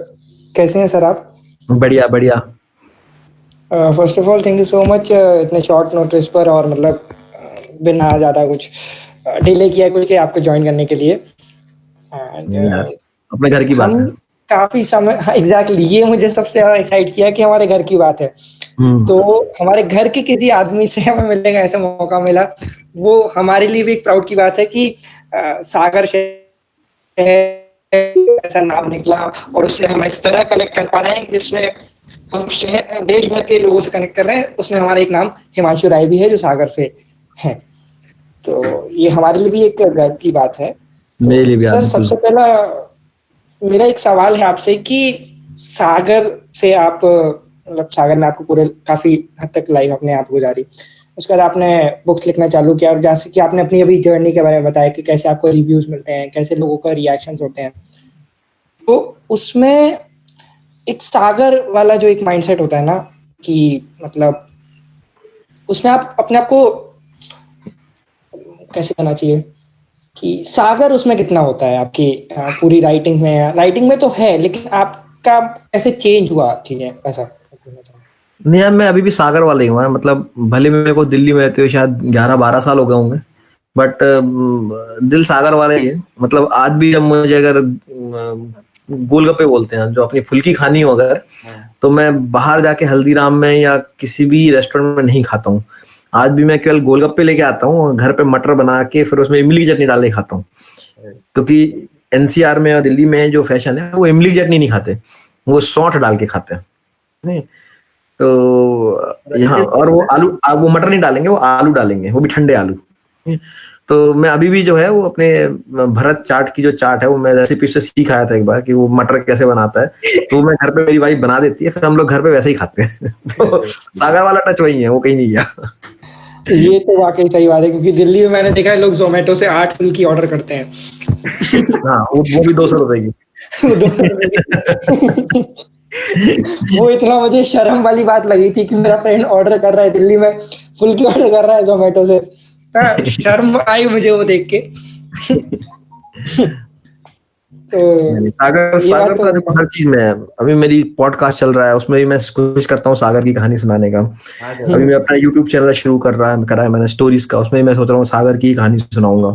कैसे हैं सर आप? बढ़िया बढ़िया। First of all thank you so much, इतने शॉर्ट नोटिस पर, और मतलब बिना ज़्यादा कुछ डिले किया कुछ के आपको ज्वाइन करने के लिए। अपने घर की बात है। काफी समय, एग्जैक्टली ये मुझे सबसे ज्यादा एक्साइट किया कि हमारे घर की बात है। तो हमारे घर के किसी आदमी से हमें मिलने का ऐसा मौका मिला, वो हमारे लिए भी एक प्राउड की बात है कि सागर से ऐसा नाम निकला, और उससे हम इस तरह कनेक्ट कर पा रहे हैं जिसमें हम देश भर के लोगों से कनेक्ट कर रहे हैं। उसमें हमारा एक नाम हिमांशु राय भी है जो सागर से है, तो ये हमारे लिए भी एक गर्व की बात है। मेरे लिए भी। सर सबसे पहला मेरा एक सवाल है आपसे कि सागर से आप, मतलब सागर में आपको पूरे काफी हद तक लाइफ अपने आप गुजारी, उसके बाद आपने बुक्स लिखना चालू किया, और जैसे कि आपने अपनी अभी जर्नी के बारे में बताया कि कैसे आपको रिव्यूज मिलते हैं, कैसे लोगों का रिएक्शंस होते हैं, तो उसमें एक सागर वाला जो एक माइंडसेट होता है ना, कि मतलब उसमें आप अपने आप को कैसे करना चाहिए, कि सागर उसमें कितना होता है आपकी पूरी राइटिंग में तो है, लेकिन आपका कैसे चेंज हुआ चीजें, ऐसा पूछना चाहूंगा। नहीं यार, मैं अभी भी सागर वाला ही हूँ यार। मतलब भले मेरे को दिल्ली में रहते हुए शायद 11-12 साल हो गए होंगे, बट दिल सागर वाला ही है। मतलब आज भी जब मुझे अगर गोलगप्पे बोलते हैं, जो अपनी फुल्की खानी हो अगर, तो मैं बाहर जाके हल्दीराम में या किसी भी रेस्टोरेंट में नहीं खाता हूँ। आज भी मैं केवल गोलगप्पे लेके आता हूँ और घर पे मटर बना के फिर उसमें इमली की चटनी डाल के खाता हूँ। क्योंकि एनसीआर में और दिल्ली में जो फैशन है, वो इमली की चटनी नहीं खाते, वो सौंठ डाल के खाते हैं। नहीं तो यहाँ, और वो मटर नहीं डालेंगे, वो आलू डालेंगे, वो भी ठंडे आलू। तो मैं अभी भी जो है वो अपने भरत चाट की जो चाट है, वो मैं रेसिपी से सीख आया था एक बार कि वो मटर कैसे बनाता है, तो मैं घर पे, मेरी वाइफ बना देती है, फिर हम लोग घर पे वैसे ही खाते हैं। तो सागर वाला टच वही है, वो कहीं नहीं गया। ये तो वाकई सही बात है, क्योंकि दिल्ली में मैंने देखा है लोग जोमेटो से 8 फुल्की ऑर्डर करते हैं। हाँ, वो भी 200 रुपए की। वो इतना मुझे शर्म वाली बात लगी थी कि मेरा फ्रेंड ऑर्डर कर रहा है दिल्ली में, फुल्की ऑर्डर कर रहा है जोमेटो से। शर्म आई मुझे वो देख के। तो सागर तो देखो हर चीज में है। अभी मेरी पॉडकास्ट चल रहा है, उसमें भी मैं कोशिश करता हूँ सागर की कहानी सुनाने का। अभी मैं अपना यूट्यूब चैनल शुरू करा है मैंने स्टोरीज का, उसमें मैं सोच रहा हूँ सागर की कहानी सुनाऊंगा।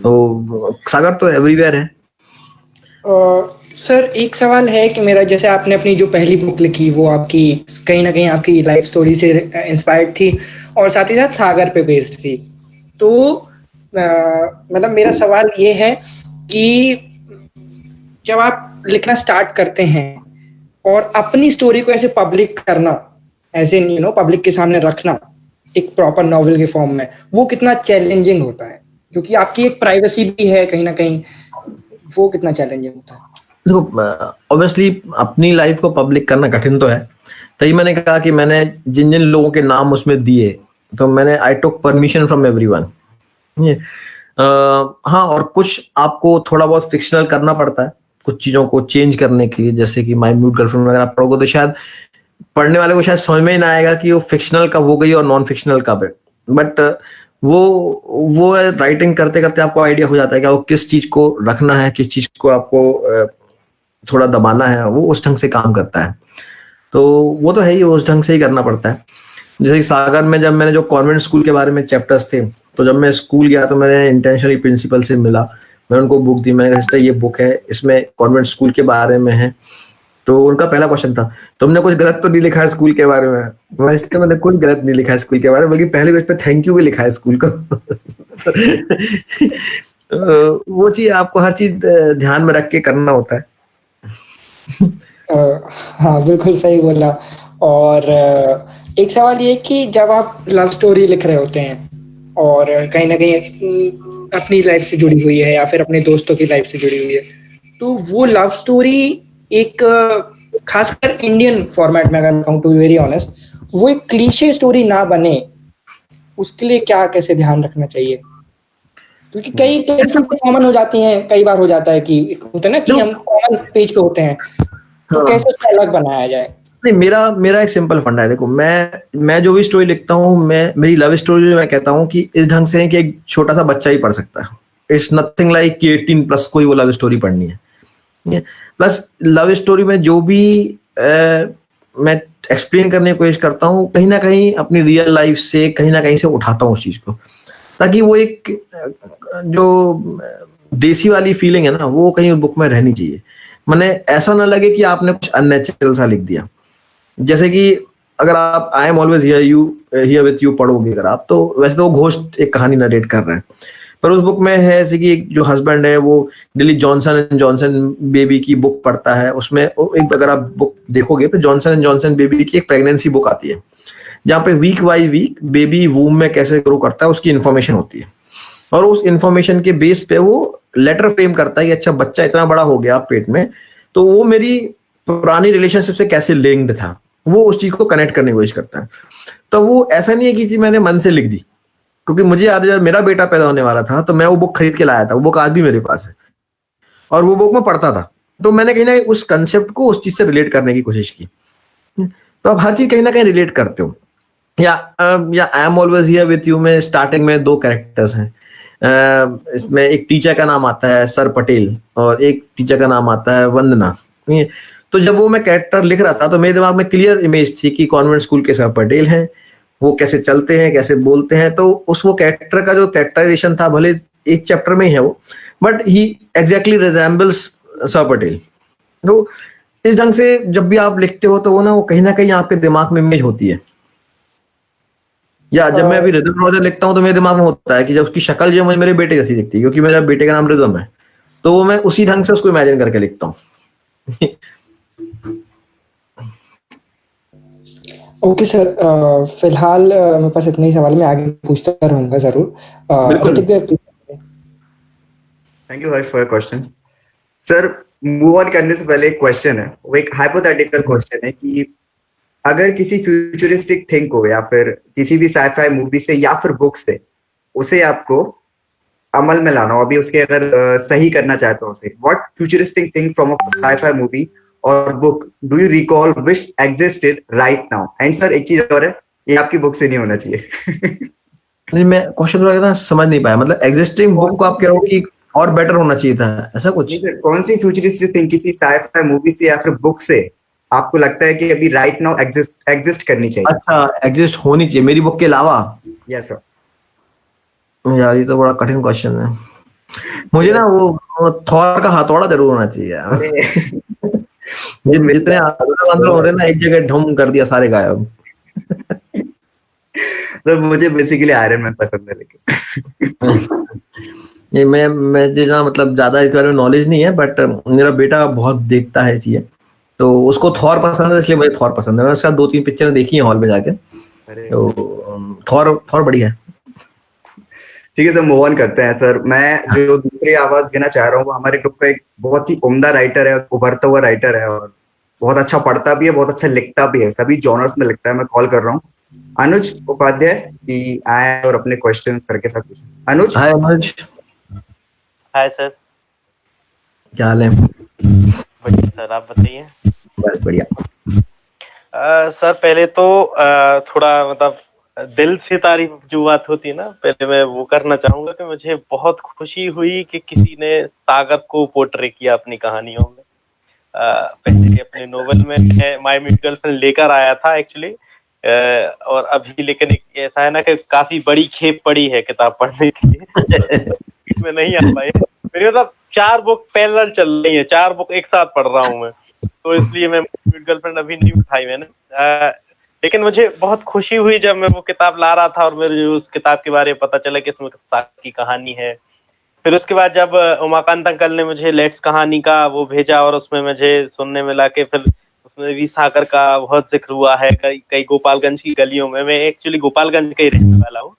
तो सागर तो एवरीवेयर है। सर एक सवाल है कि मेरा, जैसे आपने अपनी जो पहली बुक लिखी वो आपकी कहीं ना कहीं आपकी लाइफ स्टोरी से इंस्पायर्ड थी, और साथ ही साथ सागर पे बेस्ड थी। तो मतलब मेरा सवाल ये है कि जब आप लिखना स्टार्ट करते हैं और अपनी स्टोरी को ऐसे पब्लिक करना, as in you know public के सामने रखना एक प्रॉपर नॉवेल के फॉर्म में, वो कितना चैलेंजिंग होता है, क्योंकि आपकी एक प्राइवेसी भी है कहीं ना कहीं, वो कितना चैलेंजिंग होता है? देखो, ऑब्वियसली अपनी लाइफ को पब्लिक करना कठिन तो है, तभी मैंने कहा कि मैंने जिन जिन लोगों के नाम उसमें दिए, तो मैंने आई टुक परमिशन फ्रॉम एवरीवन। हाँ, और कुछ आपको थोड़ा बहुत फिक्शनल करना पड़ता है कुछ चीजों को चेंज करने के लिए, जैसे कि माय म्यूट गर्लफ्रेंड वगैरह पढ़ोगे तो शायद पढ़ने वाले को शायद समझ में ही ना आएगा कि वो फिक्शनल कब हो गई और नॉन फिक्शनल कब है। बट वो राइटिंग करते करते आपको आइडिया हो जाता है कि आपको किस चीज को रखना है, किस चीज को आपको थोड़ा दबाना है, वो उस ढंग से काम करता है। तो वो तो है ही, उस ढंग से ही करना पड़ता है। जैसे कि सागर में जब मैंने जो कॉन्वेंट स्कूल के बारे में चैप्टर्स थे, तो जब मैं स्कूल गया तो मैंने इंटेंशनली प्रिंसिपल से मिला, मैंने उनको बुक दी, मैंने कहा ये बुक है, इसमें कॉन्वेंट स्कूल के बारे में है। तो उनका पहला क्वेश्चन था, तुमने कुछ गलत तो नहीं लिखा है स्कूल के बारे में? वैसे मैंने कुछ गलत नहीं लिखा है स्कूल के बारे में, बल्कि पहले पेज पे थैंक यू भी लिखा है स्कूल को। वो चीज आपको हर चीज ध्यान में रख के करना होता है। हाँ बिल्कुल सही बोला। और एक सवाल ये कि जब आप लव स्टोरी लिख रहे होते हैं और कहीं ना कहीं अपनी लाइफ से जुड़ी हुई है या फिर अपने दोस्तों की लाइफ से जुड़ी हुई है, तो वो लव स्टोरी एक खासकर इंडियन फॉर्मेट में, अगर कहूँ टू बी वेरी ऑनेस्ट, वो एक क्लीशे स्टोरी ना बने, उसके लिए क्या कैसे ध्यान रखना चाहिए? क्योंकि कई चीजें कॉमन हो जाती हैं, कई बार हो जाता है कि होता है ना कि हम कॉमन पेज पे होते हैं, तो कैसे उसको अलग बनाया जाए? नहीं, मेरा एक सिंपल फंडा है। देखो, मैं जो भी स्टोरी लिखता हूँ, मेरी लव स्टोरी मैं कहता हूँ कि इस ढंग से है कि एक छोटा सा बच्चा ही पढ़ सकता है। इट्स नथिंग लाइक कि 18 प्लस कोई वो लव स्टोरी पढ़नी है। प्लस लव स्टोरी में जो भी मैं एक्सप्लेन करने की कोशिश करता हूँ, कहीं ना कहीं अपनी रियल लाइफ से कहीं ना कहीं से उठाता हूँ उस चीज को, ताकि वो एक जो देसी वाली फीलिंग है ना, वो कहीं बुक में रहनी चाहिए। मैंने ऐसा ना लगे कि आपने कुछ अननेचुरल सा लिख दिया। जैसे कि अगर आप आई am always here with you पढ़ोगे अगर आप, तो वैसे तो वो घोस्ट एक कहानी नरेट कर रहे हैं, पर उस बुक में है ऐसे कि एक जो हस्बैंड है वो daily Johnson and Johnson baby की बुक पढ़ता है। उसमें एक, अगर आप बुक देखोगे तो जॉनसन एंड जॉनसन बेबी की एक प्रेगनेंसी बुक आती है, जहाँ पे वीक बाई वीक बेबी वूम में कैसे ग्रो करता है उसकी इन्फॉर्मेशन होती है, और उस इन्फॉर्मेशन के बेस पे वो लेटर फ्रेम करता है कि अच्छा बच्चा इतना बड़ा हो गया पेट में, तो वो मेरी पुरानी रिलेशनशिप से कैसे लिंक्ड था, वो उस चीज को कनेक्ट करने की कोशिश करता है। तो वो ऐसा नहीं है कि चीज मैंने मन से लिख दी, क्योंकि मुझे याद है जब मेरा बेटा पैदा होने वाला था तो मैं वो बुक खरीद के लाया था, वो बुक आज भी मेरे पास है और वो बुक मैं पढ़ता था। तो मैंने कहीं ना कहीं उस कंसेप्ट को उस चीज से रिलेट करने की कोशिश की। तो आप हर चीज कहीं ना कहीं रिलेट करते हो। या I am always here with you में स्टार्टिंग में 2 कैरेक्टर्स हैं। इसमें एक टीचर का नाम आता है सर पटेल और एक टीचर का नाम आता है वंदना। तो जब वो मैं कैरेक्टर लिख रहा था तो मेरे दिमाग में क्लियर इमेज थी कि कॉन्वेंट स्कूल के सर पटेल हैं, वो कैसे चलते हैं, कैसे बोलते हैं। तो उस वो कैरेक्टर का जो कैरेक्टराइजेशन था, भले एक चैप्टर में ही है वो, but he exactly resembles sir Patel. तो इस ढंग से जब भी आप लिखते हो तो वो कहीं ना कहीं आपके दिमाग में इमेज होती है। या जब मैं अभी रिदम रोजर लिखता हूँ तो मेरे दिमाग में होता है कि जब उसकी शक्ल जो मुझे मेरे बेटे जैसी दिखती है, क्योंकि मेरे बेटे का नाम रिदम है, तो वो मैं उसी ढंग से उसको इमेजिन करके लिखता हूँ। ओके सर, फिलहाल मेरे पास इतने ही सवाल, मैं आगे पूछता रहूंगा जरूर। बिल्कुल। Thank you for your question. Sir, move on करने से पहले एक क्वेश्चन है, वो एक हाइपोथेटिकल क्वेश्चन है कि अगर किसी फ्यूचरिस्टिक थिंग को या फिर किसी भी साइफाई मूवी से या फिर बुक से उसे आपको अमल में लाना हो, अभी उसके अगर सही करना चाहते हो उसे, what futuristic thing from a scifi movie और book do you recall which existed right now? And sir एक चीज और है, ये आपकी बुक से नहीं होना चाहिए। नहीं, मैं क्वेश्चन थोड़ा समझ नहीं पाया। मतलब एग्जिस्टिंग बुक को आप कह रहे हो कि और बेटर होना चाहिए था, ऐसा कुछ? नहीं सर, कौन सी फ्यूचरिस्टिक थिंग किसी साइफाई मूवी से या फिर बुक से आपको लगता है कि अभी राइट नाउ एग्जिस्ट करनी चाहिए? अच्छा, एग्जिस्ट होनी चाहिए मेरी बुक के अलावा? Yes sir. यार ये तो बड़ा कठिन क्वेश्चन है। मुझे ना वो थॉर का हथौड़ा जरूर होना चाहिए यार। जितने आंदोलन हो रहे ना, एक जगह ढूम कर दिया, सारे गायब। सर मुझे बेसिकली आयरन मैन पसंद है, लेकिन ये मैं जितना मतलब ज्यादा इस बारे में नॉलेज नहीं है, बट मेरा बेटा बहुत देखता है चीजें, तो उसको थॉर पसंद है, इसलिए मुझे थॉर पसंद है। मैंने उसका 2-3 पिक्चर देखी है हॉल में जाके, तो थॉर बढ़िया है। ठीक है सर, मूव ऑन करते हैं। सर मैं जो दूसरी आवाज देना चाह रहा हूँ वो हमारे ग्रुप का एक बहुत ही उम्दा राइटर है, उभरता हुआ राइटर है और बहुत अच्छा पढ़ता भी है, बहुत अच्छा लिखता भी है, सभी जॉनर्स में लिखता है। मैं कॉल कर रहा हूँ अनुज उपाध्याय कि आए और अपने क्वेश्चन सर के साथ पूछें। अनुज। हाय अनुज। हाय सर, क्या हाल है? बढ़िया सर, आप बताइए। बस बढ़िया। सर पहले तो थोड़ा मतलब दिल से तारीफ जो बात होती है ना, पहले मैं वो करना चाहूंगा कि मुझे बहुत खुशी हुई कि किसी ने सागर को पोर्ट्रे किया अपनी कहानियों में। पहले अपने नोवेल में माय म्यूट गर्लफ्रेंड लेकर आया था एक्चुअली, और अभी लेकिन ऐसा है ना कि काफी बड़ी खेप पड़ी है किताब पढ़ने के लिए। मैं नहीं आ पाई, मेरी मतलब 4 बुक पैरेलल चल रही है, 4 बुक एक साथ पढ़ रहा हूँ मैं, तो इसलिए मैं म्यूट गर्लफ्रेंड अभी नहीं उठाई मैंने। लेकिन मुझे बहुत खुशी हुई जब मैं वो किताब ला रहा था और मुझे उस किताब के बारे में पता चला कि इसमें सागर की कहानी है। फिर उसके बाद जब उमाकांत अंकल ने मुझे लेट्स कहानी का वो भेजा और उसमें मुझे सुनने मिला कि फिर उसमें भी सागर का बहुत जिक्र हुआ है कई गोपालगंज की गलियों में। मैं एक्चुअली गोपालगंज का ही रहने वाला हूँ,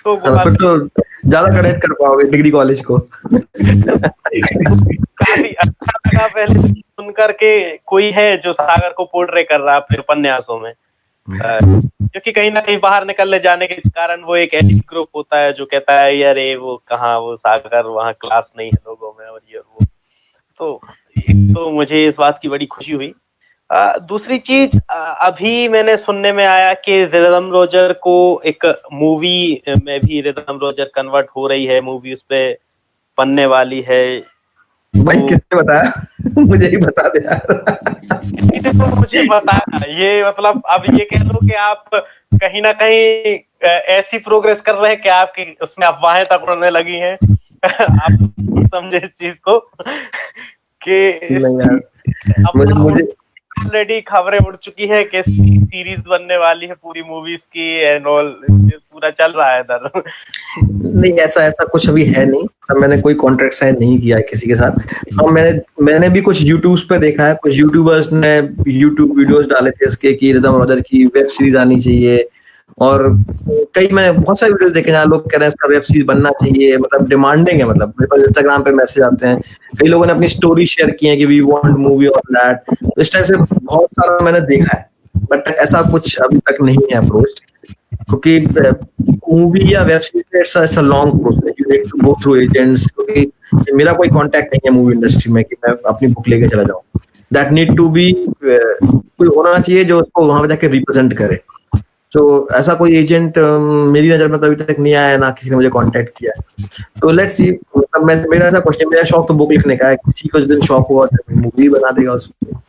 तो फिर तो ज्यादा कनेक्ट कर पाओगे डिग्री कॉलेज को। काफी अच्छा लगा पहले सुनकर के कोई है जो सागर को पोर्ट्रे कर रहा है अपने उपन्यासों में, क्योंकि कहीं ना कहीं बाहर निकलने जाने के कारण वो एक एलिट ग्रुप होता है जो कहता है यार ये वो कहाँ, वो सागर वहाँ क्लास नहीं है लोगों में और ये वो। तो एक तो मुझे इस बात की बड़ी खुशी हुई। दूसरी चीज, अभी मैंने सुनने में आया कि रिदम रोजर को एक मूवी में भी रिदम रोजर कन्वर्ट हो रही है, मूवी उस पे बनने वाली है। भाई किसने बताया? मुझे ही बता दे यार। तो मुझे बताया, ये मतलब अब ये कह लो कि आप कहीं ना कहीं ऐसी प्रोग्रेस कर रहे हैं कि आपकी उसमें अफवाहें तक उड़ने लगी हैं। आप समझे इस चीज को कि मुझे ऑलरेडी खबरें उड़ चुकी है कि सीरीज बनने वाली है पूरी मूवीज की एंड ऑल, पूरा चल रहा है इधर। नहीं, ऐसा कुछ अभी है नहीं। सब मैंने कोई कॉन्ट्रैक्ट साइन नहीं किया है किसी के साथ। और मैंने भी कुछ यूट्यूब्स पे देखा है, कुछ यूट्यूबर्स ने यूट्यूब वीडियोस डाले थे इसके कि रिदम रोजर की वेब सीरीज आनी चाहिए, और मैंने बहुत सारे वीडियोस देखे जहाँ लोग कह रहे हैं इसका वेब सीरीज बनना चाहिए, मतलब डिमांडिंग है। मतलब मेरे पास इंस्टाग्राम पे मैसेज आते हैं, कई लोगों ने अपनी स्टोरी शेयर की है कि we want movie on that. इस टाइप से बहुत सारा मैंने देखा है। बट ऐसा कुछ अभी तक नहीं है अप्रोच, क्योंकि मूवी या web series it's a long process, you need to go through agents, क्योंकि मेरा कोई कांटेक्ट नहीं है मूवी इंडस्ट्री में कि मैं अपनी बुक लेके चला जाऊं। दैट नीड टू बी कोई होना चाहिए जो उसको वहां पे जाके रिप्रेजेंट करे। तो ऐसा कोई एजेंट मेरी नजर में तो अभी तक नहीं आया है, ना किसी ने मुझे कांटेक्ट किया है। तो लेट्स सी, मतलब मेरा ऐसा क्वेश्चन, मेरा शौक तो बुक लिखने का है, किसी को जिस दिन शौक हुआ तो मूवी बना देगा उसको।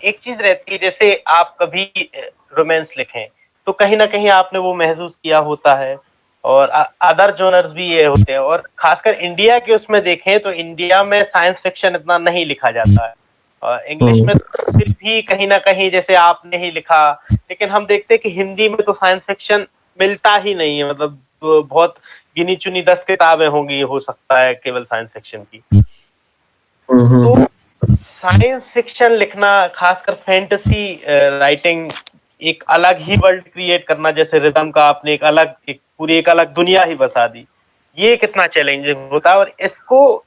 एक चीज रहती है, जैसे आप कभी रोमांस लिखें तो कहीं ना कहीं आपने वो महसूस किया होता है, और अदर जॉनर्स भी ये होते हैं, और खासकर इंडिया के उसमें देखें तो इंडिया में साइंस फिक्शन इतना नहीं लिखा जाता है, और इंग्लिश में तो फिर भी कहीं ना कहीं जैसे आपने ही लिखा, लेकिन हम देखते हैं कि हिंदी में तो साइंस फिक्शन मिलता ही नहीं है, मतलब तो बहुत गिनी चुनी 10 किताबें होंगी, हो सकता है केवल साइंस फिक्शन की। तो साइंस फिक्शन लिखना, खासकर फैंटेसी राइटिंग, एक अलग ही वर्ल्ड क्रिएट करना, जैसे रिदम का आपने एक पूरी अलग दुनिया ही बसा दी, ये कितना चैलेंजिंग होता है, और इसको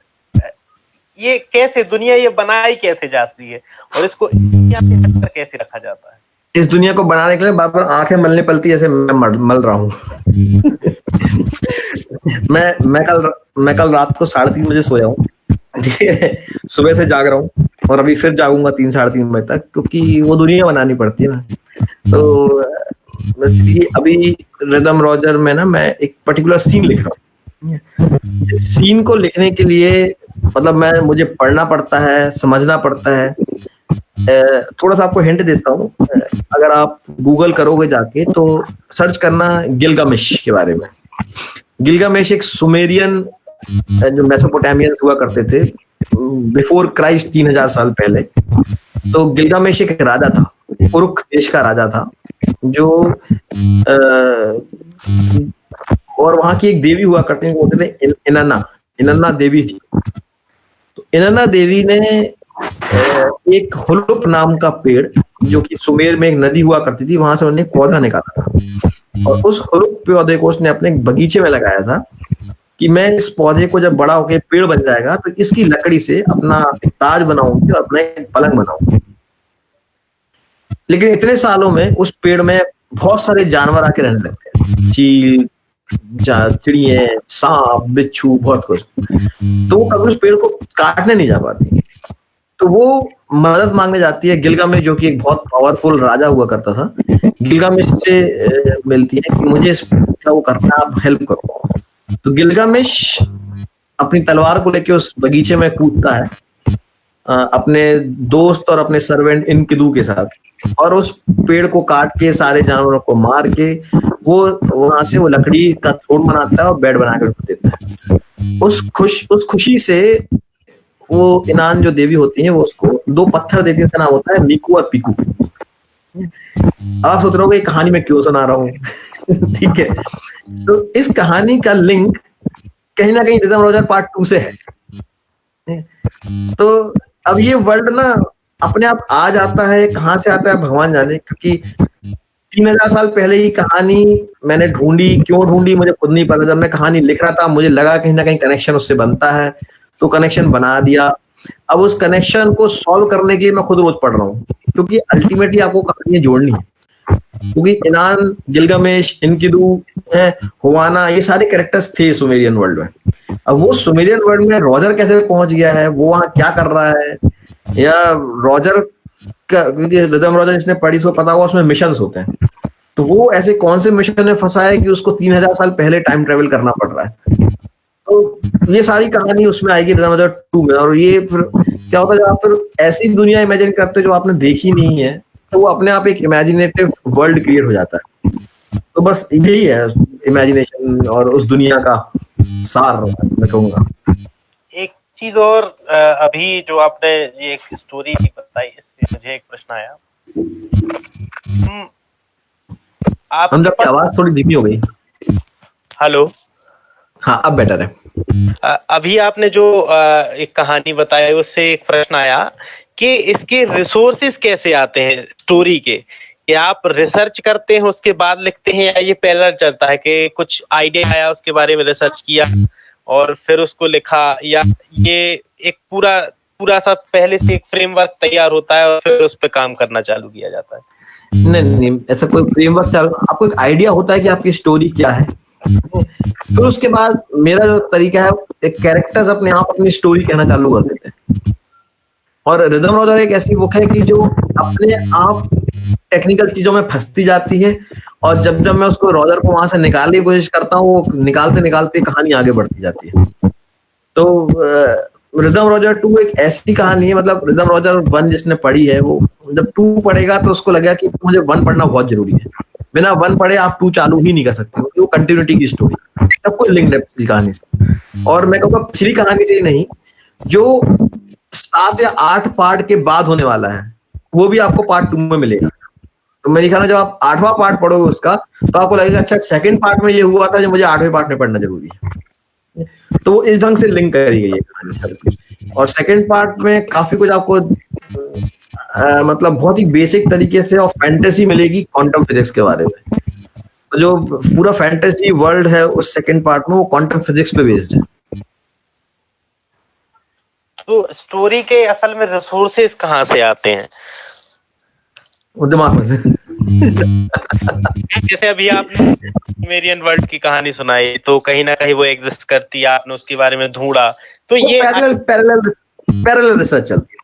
ये कैसे दुनिया ये बनाई कैसे जाती है, और इसको दुनिया के अंदर कैसे रखा जाता है? इस दुनिया को बनाने के लिए बार बार आंखें मलने पड़ती है, जैसे मैं मल रहा हूँ। मैं कल रात को 3:30 बजे सोया हूँ, सुबह से जाग रहा हूँ, और अभी फिर जागूंगा 3 साढ़े 3 बजे तक, क्योंकि वो दुनिया बनानी पड़ती है ना। तो अभी रिदम रॉजर में ना मैं एक पर्टिकुलर सीन लिख रहा हूँ। सीन को लिखने के लिए मतलब मुझे पढ़ना पड़ता है, समझना पड़ता है। थोड़ा सा आपको हिंट देता हूँ, अगर आप गूगल करोगे जाके तो सर्च करना गिलगामेश के बारे में। गिलगामेश एक सुमेरियन जो मेसोपोटामियंस हुआ करते थे बिफोर क्राइस्ट 3000 साल पहले। तो गिलगामेश एक राजा था, उरुक देश का राजा था, जो और वहां की एक देवी हुआ करती थी, बोलते थे इनन्ना देवी थी। तो इनन्ना देवी ने एक हुलुप नाम का पेड़, जो कि सुमेर में एक नदी हुआ करती थी, वहां से उन्होंने पौधा निकाला था, और उस हुलुप पौधे को उसने अपने बगीचे में लगाया था कि मैं इस पौधे को जब बड़ा होकर पेड़ बन जाएगा तो इसकी लकड़ी से अपना ताज बनाऊंगी और अपना एक पलंग बनाऊंगी। लेकिन इतने सालों में उस पेड़ में बहुत सारे जानवर आके रहने लगते हैं, चील, चिड़िए, सांप, बिच्छू, बहुत कुछ। तो वो कभी उस पेड़ को काटने नहीं जा पाती। तो वो मदद मांगने जाती है गिलगामेश, जो कि एक बहुत पावरफुल राजा हुआ करता था। गिलगामेश से मिलती है कि मुझे इसका वो करना, आप हेल्प करो। तो गिलगामेश अपनी तलवार को लेके उस बगीचे में कूदता है अपने दोस्त और अपने सर्वेंट इनकिदू के साथ, और उस पेड़ को काट के सारे जानवरों को मार के वो वहां से वो लकड़ी का थ्रोन बनाता है और बेड बना कर देता है। उस खुशी से वो इनान जो देवी होती है वो उसको 2 पत्थर देती है, उसका नाम होता है मीकू और पीकू। आप सोच रहे हो कि कहानी में क्यों सुना रहा हूँ? ठीक है, तो इस कहानी का लिंक कहीं ना कहीं रिदम रॉजर पार्ट 2 से है। तो अब ये वर्ल्ड ना अपने आप आ जाता है, कहाँ से आता है भगवान जाने, क्योंकि 3000 साल पहले ही कहानी मैंने ढूंढी, क्यों ढूंढी मुझे खुद नहीं पता। जब मैं कहानी लिख रहा था मुझे लगा कहीं ना कहीं कनेक्शन उससे बनता है, तो कनेक्शन बना दिया। अब उस कनेक्शन को सॉल्व करने के लिए मैं खुद रोज पढ़ रहा हूँ, क्योंकि अल्टीमेटली आपको कहानियां जोड़नी है। क्योंकि इनान, गिलगामेश, इनकिदू, हुआना, ये सारे कैरेक्टर्स थे सुमेरियन वर्ल्ड में। अब वो सुमेरियन वर्ल्ड में रॉजर कैसे पहुंच गया है, वो वहां क्या कर रहा है, या रॉजर का, क्योंकि रिदम रॉजर जिसने पढ़ी सो पता होगा उसमें मिशंस होते हैं, तो वो ऐसे कौन से मिशन में फंसा है कि उसको 3000 साल पहले टाइम ट्रेवल करना पड़ रहा है। तो ये सारी कहानी उसमें आएगी रिदम रॉजर 2 में। और ये फिर क्या होता है, जब आप फिर ऐसी दुनिया इमेजिन करते हो जो आपने देखी नहीं है, तो वो अपने आप एक इमेजिनेटिव वर्ल्ड क्रिएट हो जाता है। तो बस यही है इमेजिनेशन और उस दुनिया का सार, मैं कहूँगा। एक चीज और, अभी जो आपने ये एक स्टोरी बताई, इससे मुझे एक प्रश्न आया। हम जब आवाज थोड़ी धीमी हो गई। हेलो, हाँ अब बेटर है। अभी आपने जो एक कहानी बताई उससे एक प्रश्न आया कि इसके रिसोर्सेज कैसे आते हैं स्टोरी के, कि आप रिसर्च करते हैं उसके बाद लिखते हैं, या ये पहला चलता है कि कुछ आइडिया आया उसके बारे में रिसर्च किया और फिर उसको लिखा, या ये एक पूरा पूरा सा पहले से एक फ्रेमवर्क तैयार होता है और फिर उस पर काम करना चालू किया जाता है? नहीं नहीं, ऐसा कोई फ्रेमवर्क चालू, आपको एक आइडिया होता है कि आपकी स्टोरी क्या है, फिर उसके बाद मेरा जो तरीका है, एक कैरेक्टर्स अपने आप अपनी स्टोरी कहना चालू कर देते हैं। और रिदम रॉजर एक ऐसी बुक है कि जो अपने आप टेक्निकल चीजों में फंसती जाती है, और जब जब मैं उसको रॉजर को वहां से निकालने की कोशिश करता हूँ, वो निकालते निकालते कहानी आगे बढ़ती जाती है। तो रिदम रॉजर 2 एक ऐसी कहानी है, मतलब रिदम रॉजर 1 जिसने पढ़ी है, वो जब 2 पढ़ेगा तो उसको लगेगा कि मुझे 1 पढ़ना बहुत जरूरी है। बिना 1 पढ़े आप 2 चालू ही नहीं कर सकते, क्योंकि वो कंटिन्यूटी की स्टोरी, सब कुछ लिंक्ड है पिछली कहानी से। और मैं कहूँगा पिछली कहानी से ही नहीं, जो 7 या 8 पार्ट के बाद होने वाला है, वो भी आपको पार्ट 2 में मिलेगा। तो मेरे ख्याल में जब आप 8वां पार्ट पढ़ोगे उसका, तो आपको लगेगा अच्छा सेकंड पार्ट में ये हुआ था जो मुझे 8वें पार्ट में पढ़ना जरूरी है। तो वो इस ढंग से लिंक करी गई है कहानी सब कुछ। और सेकंड पार्ट में काफी कुछ आपको मतलब बहुत ही बेसिक तरीके से और फैंटेसी मिलेगी क्वांटम फिजिक्स के बारे में। तो जो पूरा फैंटेसी वर्ल्ड है उस सेकंड पार्ट में, वो क्वांटम फिजिक्स पे बेस्ड है। तो स्टोरी के असल में रिसोर्सेज कहाँ से आते हैं? वो दिमाग में से। जैसे अभी आपने मेरियन वर्ल्ड की कहानी सुनाई, तो कहीं ना कहीं वो एग्जिस्ट करती है, आपने उसके बारे में ढूंढा, तो ये पैरेलल रिसर्च चलती है।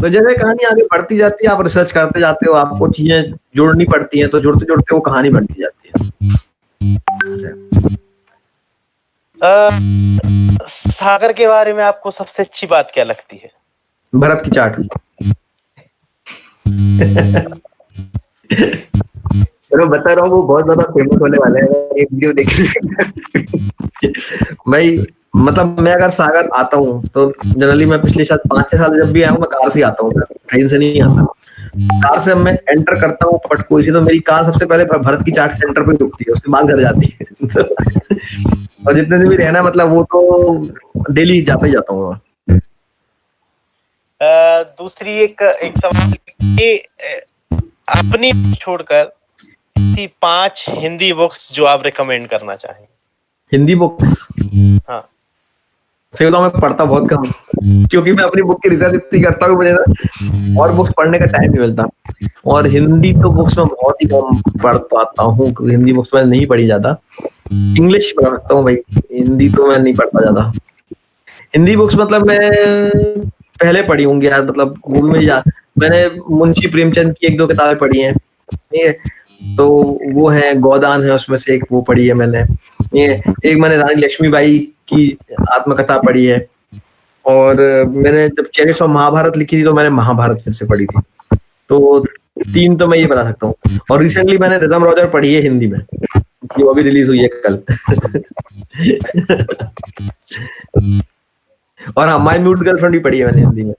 तो जैसे कहानी आगे बढ़ती जाती है, आप रिसर्च करते जाते हो, आपको चीजें जोड़नी पड़ती हैं, तो जुड़ते जुड़ते वो कहानी बनती जाती है। सागर के बारे में आपको सबसे अच्छी बात क्या लगती है? भरत की चाट। चलो बता रहा हूँ, वो बहुत ज्यादा फेमस होने वाला है, एक वीडियो देखिए। भाई मतलब मैं अगर सागर आता हूँ तो जनरली मैं पिछले शायद 5-6 साल जब भी आया हूँ, मैं कार से आता हूँ, ट्रेन से नहीं आता। कार से मैं एंटर करता हूँ पटकोई से, तो मेरी कार सबसे पहले भरत की चाट सेंटर पे रुकती है, उसके बाद घर जाती है। और जितने दिन भी रहना, मतलब वो तो डेली जाता ही जाता हूँ। दूसरी एक सवाल, कि अपनी छोड़कर 5 हिंदी बुक्स जो आप रिकमेंड करना चाहें। हिंदी बुक्स? हाँ। सही बताऊं, मैं पढ़ता बहुत कम, क्योंकि मैं अपनी बुक की रिसर्च इतनी करता हूँ, मुझे ना और बुक्स पढ़ने का टाइम नहीं मिलता। और हिंदी तो बुक्स में बहुत ही कम पढ़ पाता हूँ, क्योंकि हिंदी बुक्स में नहीं पढ़ी ज्यादा। इंग्लिश पढ़ सकता हूँ भाई, हिंदी तो मैं नहीं पढ़ता ज्यादा। हिंदी बुक्स मतलब मैं पहले पढ़ी होंगी यार, मतलब वो भी मैंने मुंशी प्रेमचंद की 1-2 किताबें पढ़ी हैं, ठीक है। तो वो है गोदान है, उसमें से एक वो पढ़ी है मैंने। ये एक मैंने रानी लक्ष्मीबाई की आत्मकथा पढ़ी है। और मैंने जब चेरिस ऑफ महाभारत लिखी थी, तो मैंने महाभारत फिर से पढ़ी थी। तो 3 तो मैं ये बता सकता हूँ। और रिसेंटली मैंने रिदम रॉजर पढ़ी है हिंदी में, वो अभी रिलीज हुई है कल। और हाँ, माय म्यूट गर्लफ्रेंड भी पढ़ी है मैंने हिंदी में।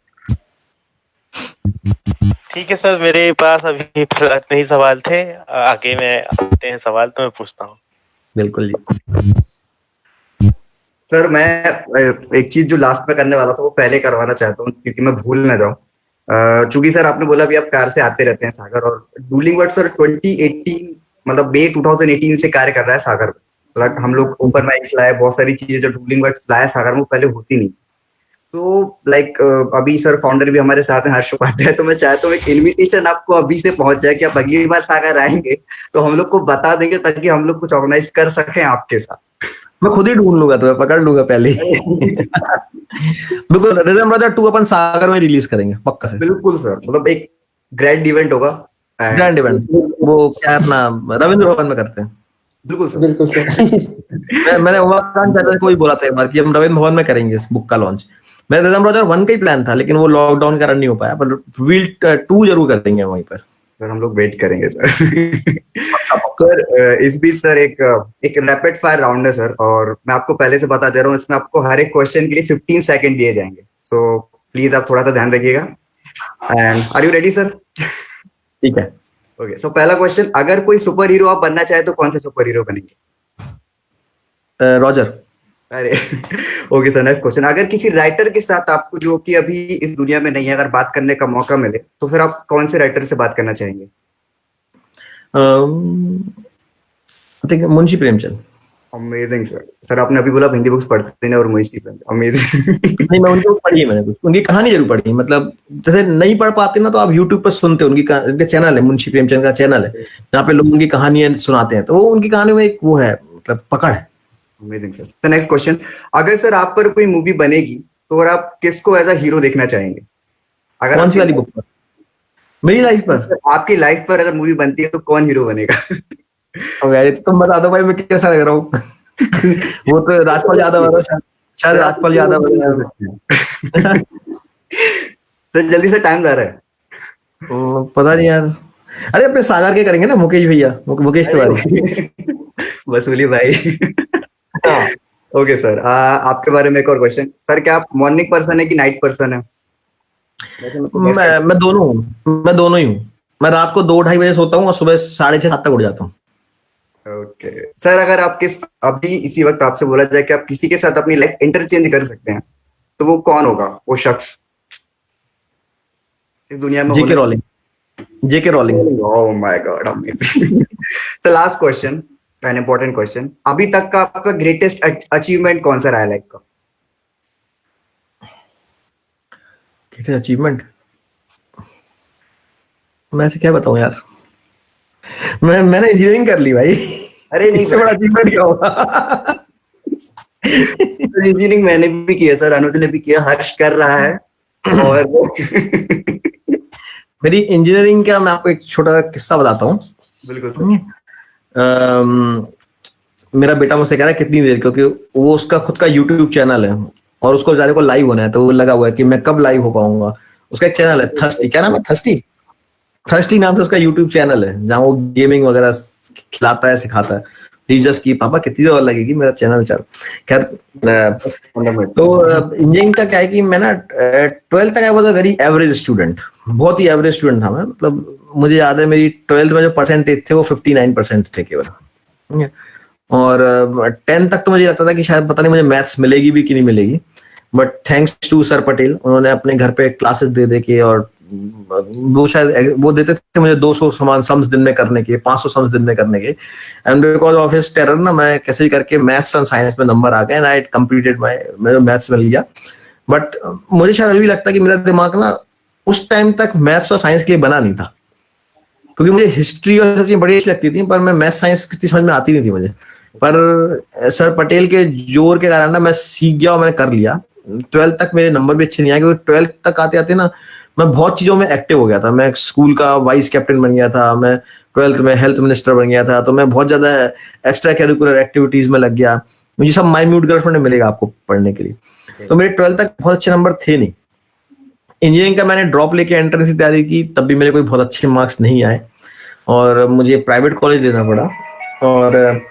ठीक है सर, मेरे पास अभी इतने ही सवाल थे, आगे में आते हैं सवाल तो मैं पूछता हूँ। बिल्कुल जी। सर मैं एक चीज जो लास्ट में करने वाला था वो पहले करवाना चाहता हूँ, क्योंकि मैं भूल ना जाऊं। चूंकि सर आपने बोला भी आप कार से आते रहते हैं सागर, और डूलिंग वर्ड सर 2018 मतलब मई 2018 से कार्य कर रहा है सागर में। मतलब हम लोग ओपन माइक्स लाए, बहुत सारी चीजें जो डूलिंग वर्ड्स लाया सागर में पहले होती नहीं। तो लाइक अभी सर फाउंडर भी हमारे साथ हैं, हर्ष उपाध्याय। तो मैं चाहता हूँ एक इन्विटेशन आपको अभी से पहुंच जाए कि आप अगली बार सागर आएंगे तो हम लोग को बता देंगे, ताकि हम लोग कुछ ऑर्गेनाइज कर सकें आपके साथ। मैं खुद ही ढूंढ लूंगा, तो मैं पकड़ लूंगा पहले ही। बिल्कुल, रिदम रॉजर 2 अपन सागर में रिलीज करेंगे पक्का से। बिल्कुल सर, मतलब एक ग्रैंड इवेंट होगा। ग्रैंड इवेंट, वो क्या अपना रविंद्र भवन में करते हैं। बिल्कुल सर, बिल्कुल सर। मैंने उमाकांत चाचा को भी बोला था एक बार कि हम रविंद्र भवन में करेंगे इस बुक का लॉन्च। मेरा रिदम रॉजर 1 का ही प्लान था, लेकिन वो लॉकडाउन के कारण नहीं हो पाया, पर व्हील 2 जरूर करेंगे वहीं पर। सर हम लोग वेट करेंगे सर। सर इस बीच सर एक रैपिड फायर राउंड है सर, और मैं आपको पहले से बता दे रहा हूँ, इसमें आपको हर एक क्वेश्चन के लिए 15 सेकंड दिए जाएंगे। सो प्लीज आप थोड़ा सा ध्यान रखिएगा। And are you ready sir? ठीक है। ओके, सो पहला क्वेश्चन, अगर कोई सुपर हीरो आप बनना चाहे तो कौन से सुपर हीरो बनेंगे? रॉजर। अरे ओके सर, नेक्स्ट क्वेश्चन, अगर किसी राइटर के साथ आपको, जो कि अभी इस दुनिया में नहीं है, अगर बात करने का मौका मिले, तो फिर आप कौन से राइटर से बात करना चाहेंगे? Munshi Premchand. Amazing sir. Sir आपने अभी बोला आप हिंदी बुक्स पढ़ते नहीं और मुंशी प्रेमचंद, अमेजिंग। नहीं, मैं उनकी बुक पढ़ी है मैंने, कुछ उनकी कहानी जरूर पढ़ी है। मतलब जैसे नहीं पढ़ पाते ना तो आप यूट्यूब पर सुनते हो, उनके चैनल है, मुंशी प्रेमचंद का चैनल है जहाँ पे लोग उनकी कहानियां सुनाते हैं, तो वो उनकी कहानी में एक वो है, मतलब पकड़ है। Amazing sir. तो नेक्स्ट क्वेश्चन, अगर सर आप पर कोई मूवी बनेगी तो और आप किसको एज अ हीरो देखना चाहेंगे? अगर कौन सी आपकी वाली बुक पर? मेरी लाइफ पर? आपकी लाइफ पर अगर मूवी बनती है तो कौन हीरो बनेगा? अब यार ये तो तुम बता दो भाई, मैं कैसा लग रहा हूँ। वो तो राजपाल यादव है, शायद शायद राजपाल यादव है। सर जल्दी से टाइम जा रहा है। पता नहीं यार। अरे अपने सागर के करेंगे ना, मुकेश भैया, मुकेश तिवारी। वसूली भाई। हाँ। ओके सर, आपके बारे में एक और क्वेश्चन सर, क्या आप मॉर्निंग पर्सन है कि नाइट पर्सन है? मैं दोनों हूँ, मैं दोनों ही हूँ। मैं रात को 2-2:30 बजे सोता हूँ और सुबह 6:30-7 तक उठ जाता हूँ। ओके सर, अगर आप अभी इसी वक्त आपसे बोला जाए कि आप किसी के साथ अपनी लाइफ इंटरचेंज कर सकते हैं तो वो कौन होगा, वो शख्स इस दुनिया में? JK Rowling. JK Rowling. Oh my god, amazing. So last question, an important question, अभी तक का आपका ग्रेटेस्ट अचीवमेंट कौन सा रहा है लाइफ का? Greatest achievement? मैं ऐसे क्या बताऊं यार। मैंने इंजीनियरिंग कर ली भाई। अरे नहीं इससे बड़ा अचीवमेंट क्या होगा? इंजीनियरिंग मैंने भी किया सर, अनुज ने भी किया, हर्ष कर रहा है। और मेरी इंजीनियरिंग का मैं आपको एक छोटा किस्सा बताता हूँ। बिल्कुल सर। मेरा बेटा मुझसे कह रहा है कितनी देर, क्योंकि वो उसका खुद का यूट्यूब चैनल है और उसको जाने को लाइव होना है, तो वो लगा हुआ है कि मैं कब लाइव हो पाऊंगा। उसका एक चैनल है थर्स्टी, क्या नाम है? थर्स्टी नाम से उसका यूट्यूब चैनल है, जहाँ वो गेमिंग वगैरह खिलाता है, सिखाता है। जस्ट की पापा कितनी देर लगेगी मेरा चैनल चल। खैर, तो इंजीनियरिंग का क्या है कि मैं ना 12th तक I was a very average student, बहुत ही एवरेज स्टूडेंट था मैं। मतलब मुझे याद है मेरी 12th में जो परसेंटेज थे वो 59% थे केवल, ठीक है। और 10 तक तो मुझे लगता था कि शायद पता नहीं मुझे मैथ्स मिलेगी भी कि नहीं मिलेगी, but thanks to sir Patel, उन्होंने अपने घर पे क्लासेस दे के, और वो शायद वो देते थे मुझे 200 समान सम्स दिन में करने के, 500 सम्स दिन में करने के। And because of his terror ना, मैं कैसे भी करके मैथ्स एंड साइंस में नंबर आ गए एंड आई कंप्लीटेड मैं मैथ्स मिल गया। बट मुझे शायद अभी भी लगता है कि मेरा दिमाग ना उस टाइम तक मैथ्स और साइंस के लिए बना नहीं था, क्योंकि मुझे हिस्ट्री और सब चीजें बड़ी अच्छी लगती थी, पर मैं मैथ साइंस कितनी समझ में आती नहीं थी मुझे। पर सर पटेल के जोर के कारण ना मैं सीख गया और मैंने कर लिया। 12th तक मेरे नंबर भी अच्छे नहीं आए, क्योंकि 12th तक आते आते ना मैं बहुत चीजों में एक्टिव हो गया था। मैं स्कूल का वाइस कैप्टन बन गया था, मैं 12th में हेल्थ मिनिस्टर बन गया था, तो मैं बहुत ज्यादा एक्स्ट्रा करिकुलर एक्टिविटीज में लग गया। मुझे सब माइन्यूट गर्लफ्रेंड मिलेगा आपको पढ़ने के लिए। तो मेरे 12th तक बहुत अच्छे नंबर थे नहीं। इंजीनियरिंग का मैंने ड्रॉप लेके एंट्रेंस की तैयारी की, तब भी मेरे कोई बहुत अच्छे मार्क्स नहीं आए और मुझे प्राइवेट कॉलेज लेना पड़ा। और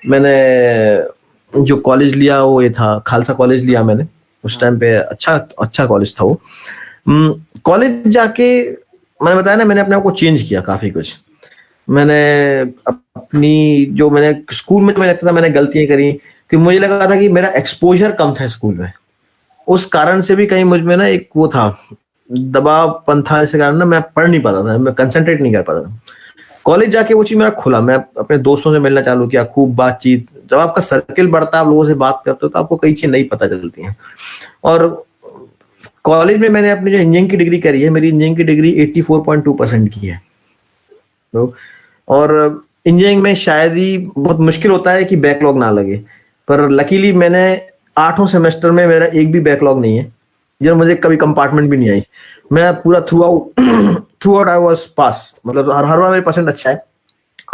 मैंने जो कॉलेज लिया वो ये था, खालसा कॉलेज लिया मैंने। उस टाइम पे अच्छा कॉलेज था वो। कॉलेज जाके मैंने बताया ना, मैंने अपने आप को चेंज किया काफी कुछ। मैंने अपनी जो मैंने स्कूल में, तो मैंने लगता था मैंने गलतियां करी कि मुझे लगा था कि मेरा एक्सपोजर कम था स्कूल में, उस कारण से भी कहीं मुझ में ना एक वो था दबाव था, इस कारण ना मैं पढ़ नहीं पाता था, मैं कंसंट्रेट नहीं कर पाता था। कॉलेज जाके वो चीज मेरा खुला, मैं अपने दोस्तों से मिलना चालू किया, खूब बातचीत। जब आपका सर्किल बढ़ता है, आप लोगों से बात करते हो, तो आपको कई चीजें नहीं पता चलती हैं। और कॉलेज में मैंने अपनी जो इंजीनियरिंग की डिग्री करी है, मेरी इंजीनियरिंग की डिग्री 84.2% की है। तो और इंजीनियरिंग में शायद ही बहुत मुश्किल होता है कि बैकलॉग ना लगे, पर लकीली मैंने 8 सेमेस्टर में मेरा एक भी बैकलॉग नहीं है, जब मुझे कभी कंपार्टमेंट भी नहीं आई। मैं पूरा थ्रू आउट आई वाज पास, मतलब हर बार मेरे परसेंट अच्छा है।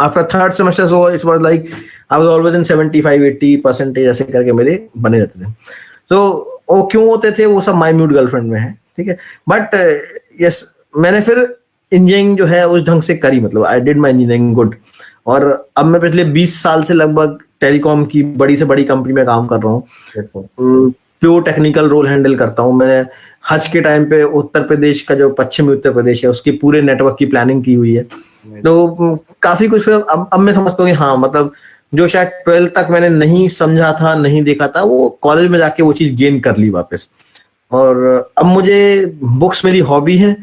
After 3rd semester so it was like I was always in 75-80% ऐसे करके मेरे बने रहते थे। तो वो क्यों होते थे, वो सब माइन्यूट गर्लफ्रेंड में है, ठीक है। बट यस, मैंने फिर इंजीनियरिंग जो है उस ढंग से करी, मतलब I did my engineering good. और अब मैं पिछले 20 साल से लगभग टेलीकॉम की बड़ी से बड़ी कंपनी में काम कर रहा हूँ। प्योर टेक्निकल रोल हैंडल करता हूँ। मैंने हज के टाइम पे उत्तर प्रदेश का, जो पश्चिमी उत्तर प्रदेश है, उसके पूरे नेटवर्क की प्लानिंग की हुई है। तो काफी कुछ फिर अब मैं समझता हूँ कि हाँ, मतलब जो शायद 12th तक मैंने नहीं समझा था, नहीं देखा था, वो कॉलेज में जाके वो चीज गेन कर ली वापस। और अब मुझे बुक्स मेरी हॉबी है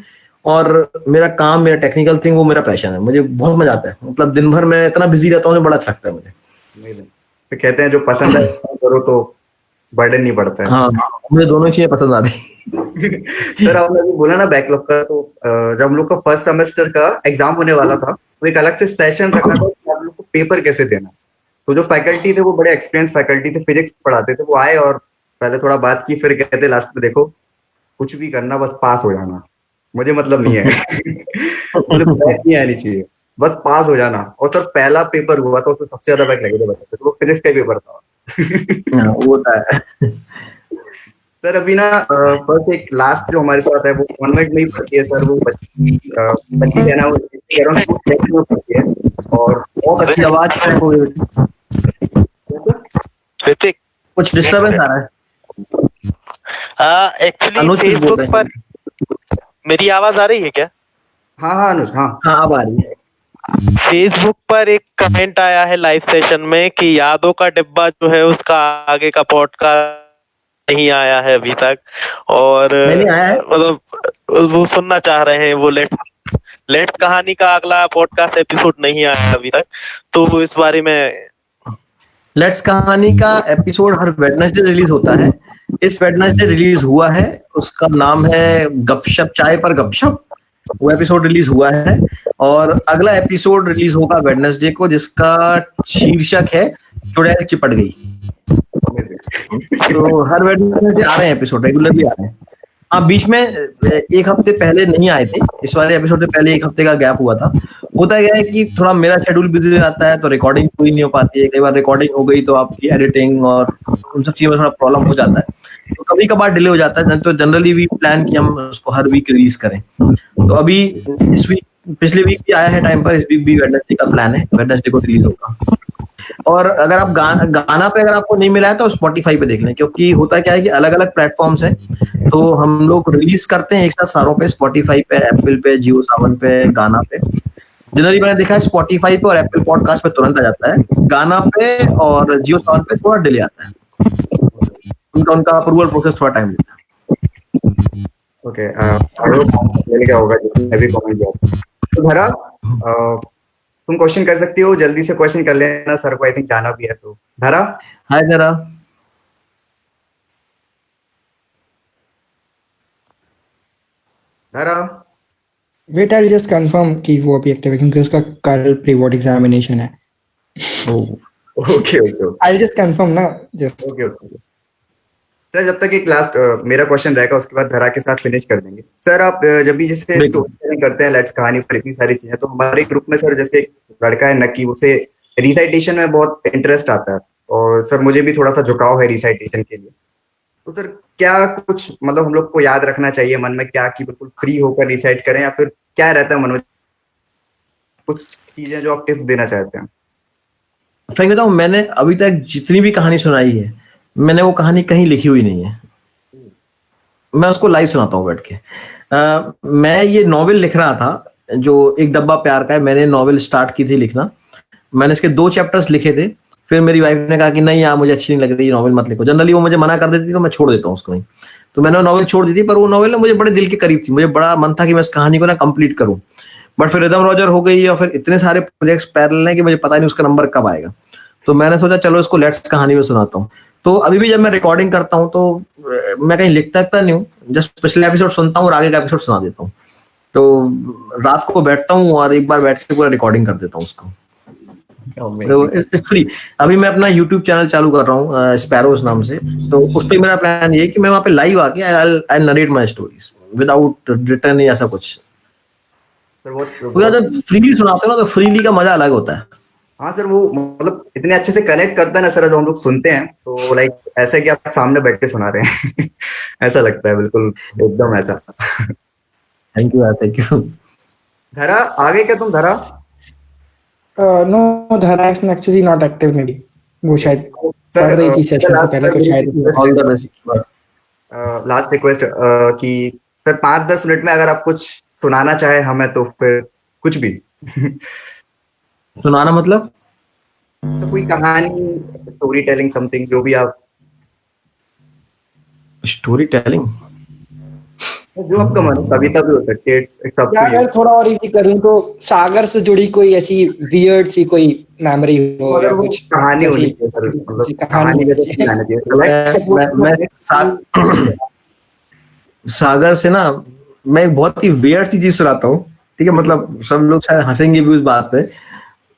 और मेरा काम, मेरा टेक्निकल थिंग वो मेरा पैशन है। मुझे बहुत मजा आता है, मतलब दिन भर मैं इतना बिजी रहता हूँ, बड़ा अच्छा लगता है मुझे। फिर कहते हैं जो पसंद है करो तो बर्डन नहीं पड़ता है। हाँ, मुझे दोनों चीजें पसंद आती। सर आपने अभी बोला ना बैकलॉग का, तो जब हम लोग का फर्स्ट सेमेस्टर का एग्जाम होने वाला था तो एक अलग से सेशन रखा था कि आप लोग को पेपर कैसे देना। तो जो फैकल्टी थे वो बड़े एक्सपीरियंस फैकल्टी थे, फिजिक्स पढ़ाते थे, वो आए और पहले थोड़ा बात की, फिर कहते लास्ट में देखो कुछ भी करना बस पास हो जाना, मुझे मतलब नहीं है। मुझे बैक नहीं आनी चाहिए, बस पास हो जाना। और सर पहला पेपर हुआ था उसमें सबसे ज्यादा बैक लगे थे बताते, तो वो फिजिक्स का ही पेपर था। हाँ, वो होता है। सर अभी ना फर्स्ट एक लास्ट जो हमारे साथ है वो कॉन्वेंट में ही पढ़ती है सर, वो बच्ची है ना, वो अराउंड में पढ़ती है और बहुत अच्छी अच्छी आवाज क्रैक हो गई। ऋतिक, कुछ डिस्टरबेंस आ रहा है। एक्चुअली अनुज कुछ बोल फेसबुक रहे हैं। पर मेरी आवाज आ रही है क्या? हाँ हाँ अनुज हाँ। हाँ, अब आ रही है। फेसबुक पर एक कमेंट आया है लाइव सेशन में कि यादों का डिब्बा जो है उसका आगे का पॉडकास्ट नहीं आया है अभी तक, और नहीं आया है। मतलब वो सुनना चाह रहे हैं, वो लेट्स कहानी का अगला पॉडकास्ट एपिसोड नहीं आया अभी तक, तो वो इस बारे में। लेट्स कहानी का एपिसोड हर वेडनेसडे रिलीज होता है। इस वेडनेसडे रिलीज हुआ है, उसका नाम है गपशप चाय पर गपशप। वो एपिसोड रिलीज हुआ है और अगला एपिसोड रिलीज होगा वेडनेसडे को, जिसका शीर्षक है चुड़ैल चिपट गई। तो हर वेडनेसडे आ रहे हैं एपिसोड, रेगुलरली आ रहे हैं। हाँ, बीच में एक हफ्ते पहले नहीं आए थे, इस वाले एपिसोड से पहले एक हफ्ते का गैप हुआ था। होता क्या है कि थोड़ा मेरा शेड्यूल बिजी हो जाता है तो रिकॉर्डिंग पूरी नहीं हो पाती है। कई बार रिकॉर्डिंग हो गई तो आपकी एडिटिंग और उन सब चीजों में थोड़ा प्रॉब्लम हो जाता है, तो कभी कभार डिले हो जाता है। तो जनरली वी प्लान कि हम उसको हर वीक रिलीज करें। तो अभी इस वीक, पिछले वीक भी आया है टाइम पर, इस वीक भी वेडनेसडे का प्लान है, वेडनेसडे को रिलीज होगा। और अगर आप गाना पे अगर आपको नहीं मिला है तो स्पॉटिफाई पे देख लें, क्योंकि होता क्या है कि अलग अलग प्लेटफॉर्म्स हैं, तो हम लोग रिलीज करते हैं एक साथ सारों पे, स्पॉटिफाई पे, एप्पल पे, जियो सावन पे, गाना पे। जनरली मैंने देखा है स्पॉटिफाई पे और एप्पल पॉडकास्ट पे तुरंत आ जाता है, गाना पे और जियो सावन पे थोड़ा डिले आता है, उनका अप्रूवल प्रोसेस थोड़ा टाइम लेता है। ओके, मिल गया होगा जिसने भी कमेंट किया। तो धरा तुम क्वेश्चन कर सकती हो, जल्दी से क्वेश्चन कर लेना, सर को आई थिंक जाना भी है। तो धरा हाय जरा। धरा वेट आई जस्ट कंफर्म कि वो अभी एक्टिव है क्योंकि उसका कल प्री बोर्ड एग्जामिनेशन है। Okay okay I just confirm ना जस्ट। ओके ओके सर, जब तक एक लास्ट मेरा क्वेश्चन रहेगा उसके बाद धरा के साथ फिनिश कर देंगे। सर आप जब भी जैसे स्टोरी टेलिंग करते हैं, लेट्स कहानी पर इतनी सारी चीजें, तो हमारे ग्रुप में सर जैसे एक लड़का है नक्की, उसे रिसाइटेशन में बहुत इंटरेस्ट आता है और सर मुझे भी थोड़ा सा झुकाव है रिसाइटेशन के लिए। तो सर क्या कुछ मतलब हम लोग को याद रखना चाहिए मन में क्या, कि बिल्कुल फ्री होकर रिसाइट करें, या फिर क्या रहता है मन में कुछ चीजें जो आप टिप्स देना चाहते हैं? सही बताऊं, मैंने अभी तक जितनी भी कहानी सुनाई है, मैंने वो कहानी कहीं लिखी हुई नहीं है, मैं उसको लाइव सुनाता हूँ बैठ के। मैं ये नॉवेल लिख रहा था जो एक डब्बा प्यार का है, मैंने नॉवेल स्टार्ट की थी लिखना, मैंने इसके 2 चैप्टर्स लिखे थे। फिर मेरी वाइफ ने कहा कि नहीं यार मुझे अच्छी नहीं लग रही ये नॉवेल, मत लिखो। जनरली वो मुझे मना कर देती थी तो मैं छोड़ देता हूँ उसको नहीं, तो मैंने वो नॉवेल छोड़ दी थी। पर वो नॉवेल ना मुझे बड़े दिल के करीब थी, मुझे बड़ा मन था कि मैं इस कहानी को ना कंप्लीट करूँ। बट फिर रिदम रॉजर हो गई और फिर इतने सारे प्रोजेक्ट्स पैरेलल हैं कि मुझे पता नहीं उसका नंबर कब आएगा। तो मैंने सोचा चलो इसको लेट्स कहानी में सुनाता हूँ। तो अभी भी जब मैं रिकॉर्डिंग करता हूँ तो मैं कहीं लिखता नहीं हूँ, जस्ट पिछले एपिसोड सुनता हूँ और आगे का एपिसोड सुना देता हूँ। तो रात को बैठता हूँ और एक बार बैठ के पूरा रिकॉर्डिंग कर देता हूँ उसको। It's free. अभी मैं अपना YouTube चैनल चालू कर रहा हूँ स्पैरोस नाम से, तो उस पर मेरा प्लान ये है कि मैं वहाँ पे लाइव आके I narrate my stories without return या ऐसा कुछ। जब फ्रीली सुनाते हो ना तो फ्रीली का मजा अलग होता है। हाँ सर, वो मतलब इतने अच्छे से कनेक्ट करता है ना सर, जो हम लोग सुनते हैं तो लाइक ऐसा कि आप सामने बैठ के सुना रहे हैं। ऐसा लगता है बिल्कुल एकदम ऐसा। थैंक यू यार, थैंक यू। धरा आगे क्या तुम धरा? नो, धरा is actually not active may be, वो शायद पढ़ रही थी सेशन से पहले तो शायद। All the best. Last request कि सर 5-10 मिनट में अगर आप कुछ सुनाना चाहे हमें तो फिर कुछ भी। सुनाना मतलब तो कोई कहानी, स्टोरी टेलिंग, समथिंग जो भी आप। Story telling. जो आपका मन हो, कविता भी हो सकती है, इट्स अप या टू यू। अगर थोड़ा और इजी करूँ तो सागर से जुड़ी कोई ऐसी वियर्ड सी कोई मेमोरी हो या अगर वो कुछ कहानी ऐसी होनी चाहिए सर, मतलब कहानी कहानी होनी जैसे चाहिए। फील आना चाहिए। सागर से ना मैं एक बहुत ही वियर्ड सी चीज सुनाता हूँ, ठीक है? मतलब सब लोग शायद हंसेंगे भी उस बात पे,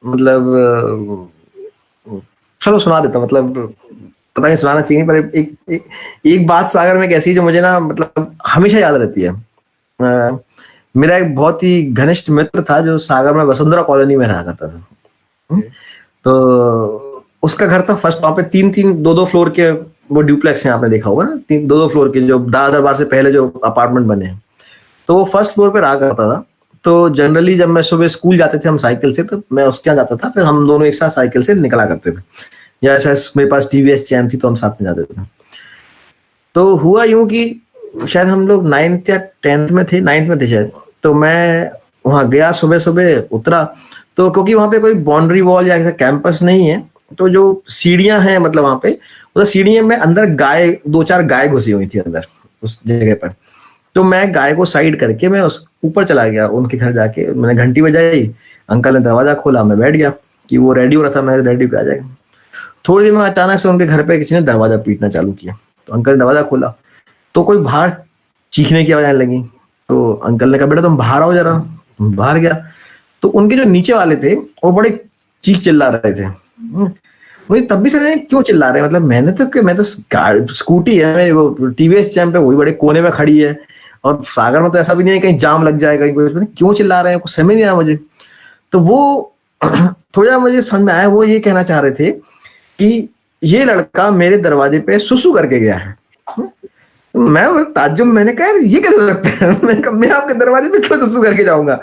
मतलब चलो सुना देता हूँ। मतलब पता नहीं सुनाना चाहिए, पर एक बात सागर में कैसी है जो मुझे ना मतलब हमेशा याद रहती है। मेरा एक बहुत ही घनिष्ठ मित्र था जो सागर में वसुंधरा कॉलोनी में रहा करता था। तो उसका घर था फर्स्ट, वहां पे तीन तीन दो दो फ्लोर के वो ड्यूप्लेक्स हैं, आपने देखा होगा ना, तीन दो दो फ्लोर के जो दादर दरबार से पहले जो अपार्टमेंट बने हैं। तो वो फर्स्ट फ्लोर पे रहा करता था। तो जनरली जब मैं सुबह स्कूल जाते थे हम साइकिल से, तो मैं उसके यहाँ जाता था, फिर हम दोनों एक साथ साइकिल से निकला करते थे, या शायद मेरे पास टीवीएस चैम थी तो हम साथ में जाते थे। तो हुआ यूं कि शायद हम लोग 9th या 10th में थे, 9th में थे शायद। तो मैं वहां गया, सुबह सुबह उतरा, तो क्योंकि वहां पे कोई बाउंड्री वॉल या ऐसा कैंपस नहीं है, तो जो सीढ़ियां हैं मतलब वहां पे, मतलब सीढ़ियों में अंदर गाय, दो चार गाय घुसी हुई थी अंदर उस जगह पर। तो मैं गाय को साइड करके मैं उस ऊपर चला गया, उनके घर जाके मैंने घंटी बजाई, अंकल ने दरवाजा खोला, मैं बैठ गया कि वो रेडी हो रहा था, मैं रेडी पे आ जाएगा। थोड़ी देर में अचानक से उनके घर पे किसी ने दरवाजा पीटना चालू किया। तो अंकल ने दरवाजा खोला तो कोई बाहर चीखने की आवाज आने लगी। तो अंकल ने कहा बेटा तुम बाहर आओ जरा। बाहर गया तो उनके जो नीचे वाले थे वो बड़े चीख चिल्ला रहे थे। मुझे तब भी समझ नहीं क्यों चिल्ला रहे हैं, मतलब मैं तो स्कूटी है मेरी, वो टीवीएस चैंप पे वही बड़े कोने में खड़ी है, और सागर में तो ऐसा भी नहीं है कहीं जाम लग जाएगा, कहीं क्यों चिल्ला रहे हैं कुछ समझ नहीं आया मुझे। तो वो थोड़ा मुझे समझ में आया, वो ये कहना चाह रहे थे कि ये लड़का मेरे दरवाजे पे सुसु करके गया है। मैं ताज्जुब, मैंने कहा ये कैसे हो सकता है? मैंने कहा मैं आपके दरवाजे पे क्यों सुसु करके जाऊंगा?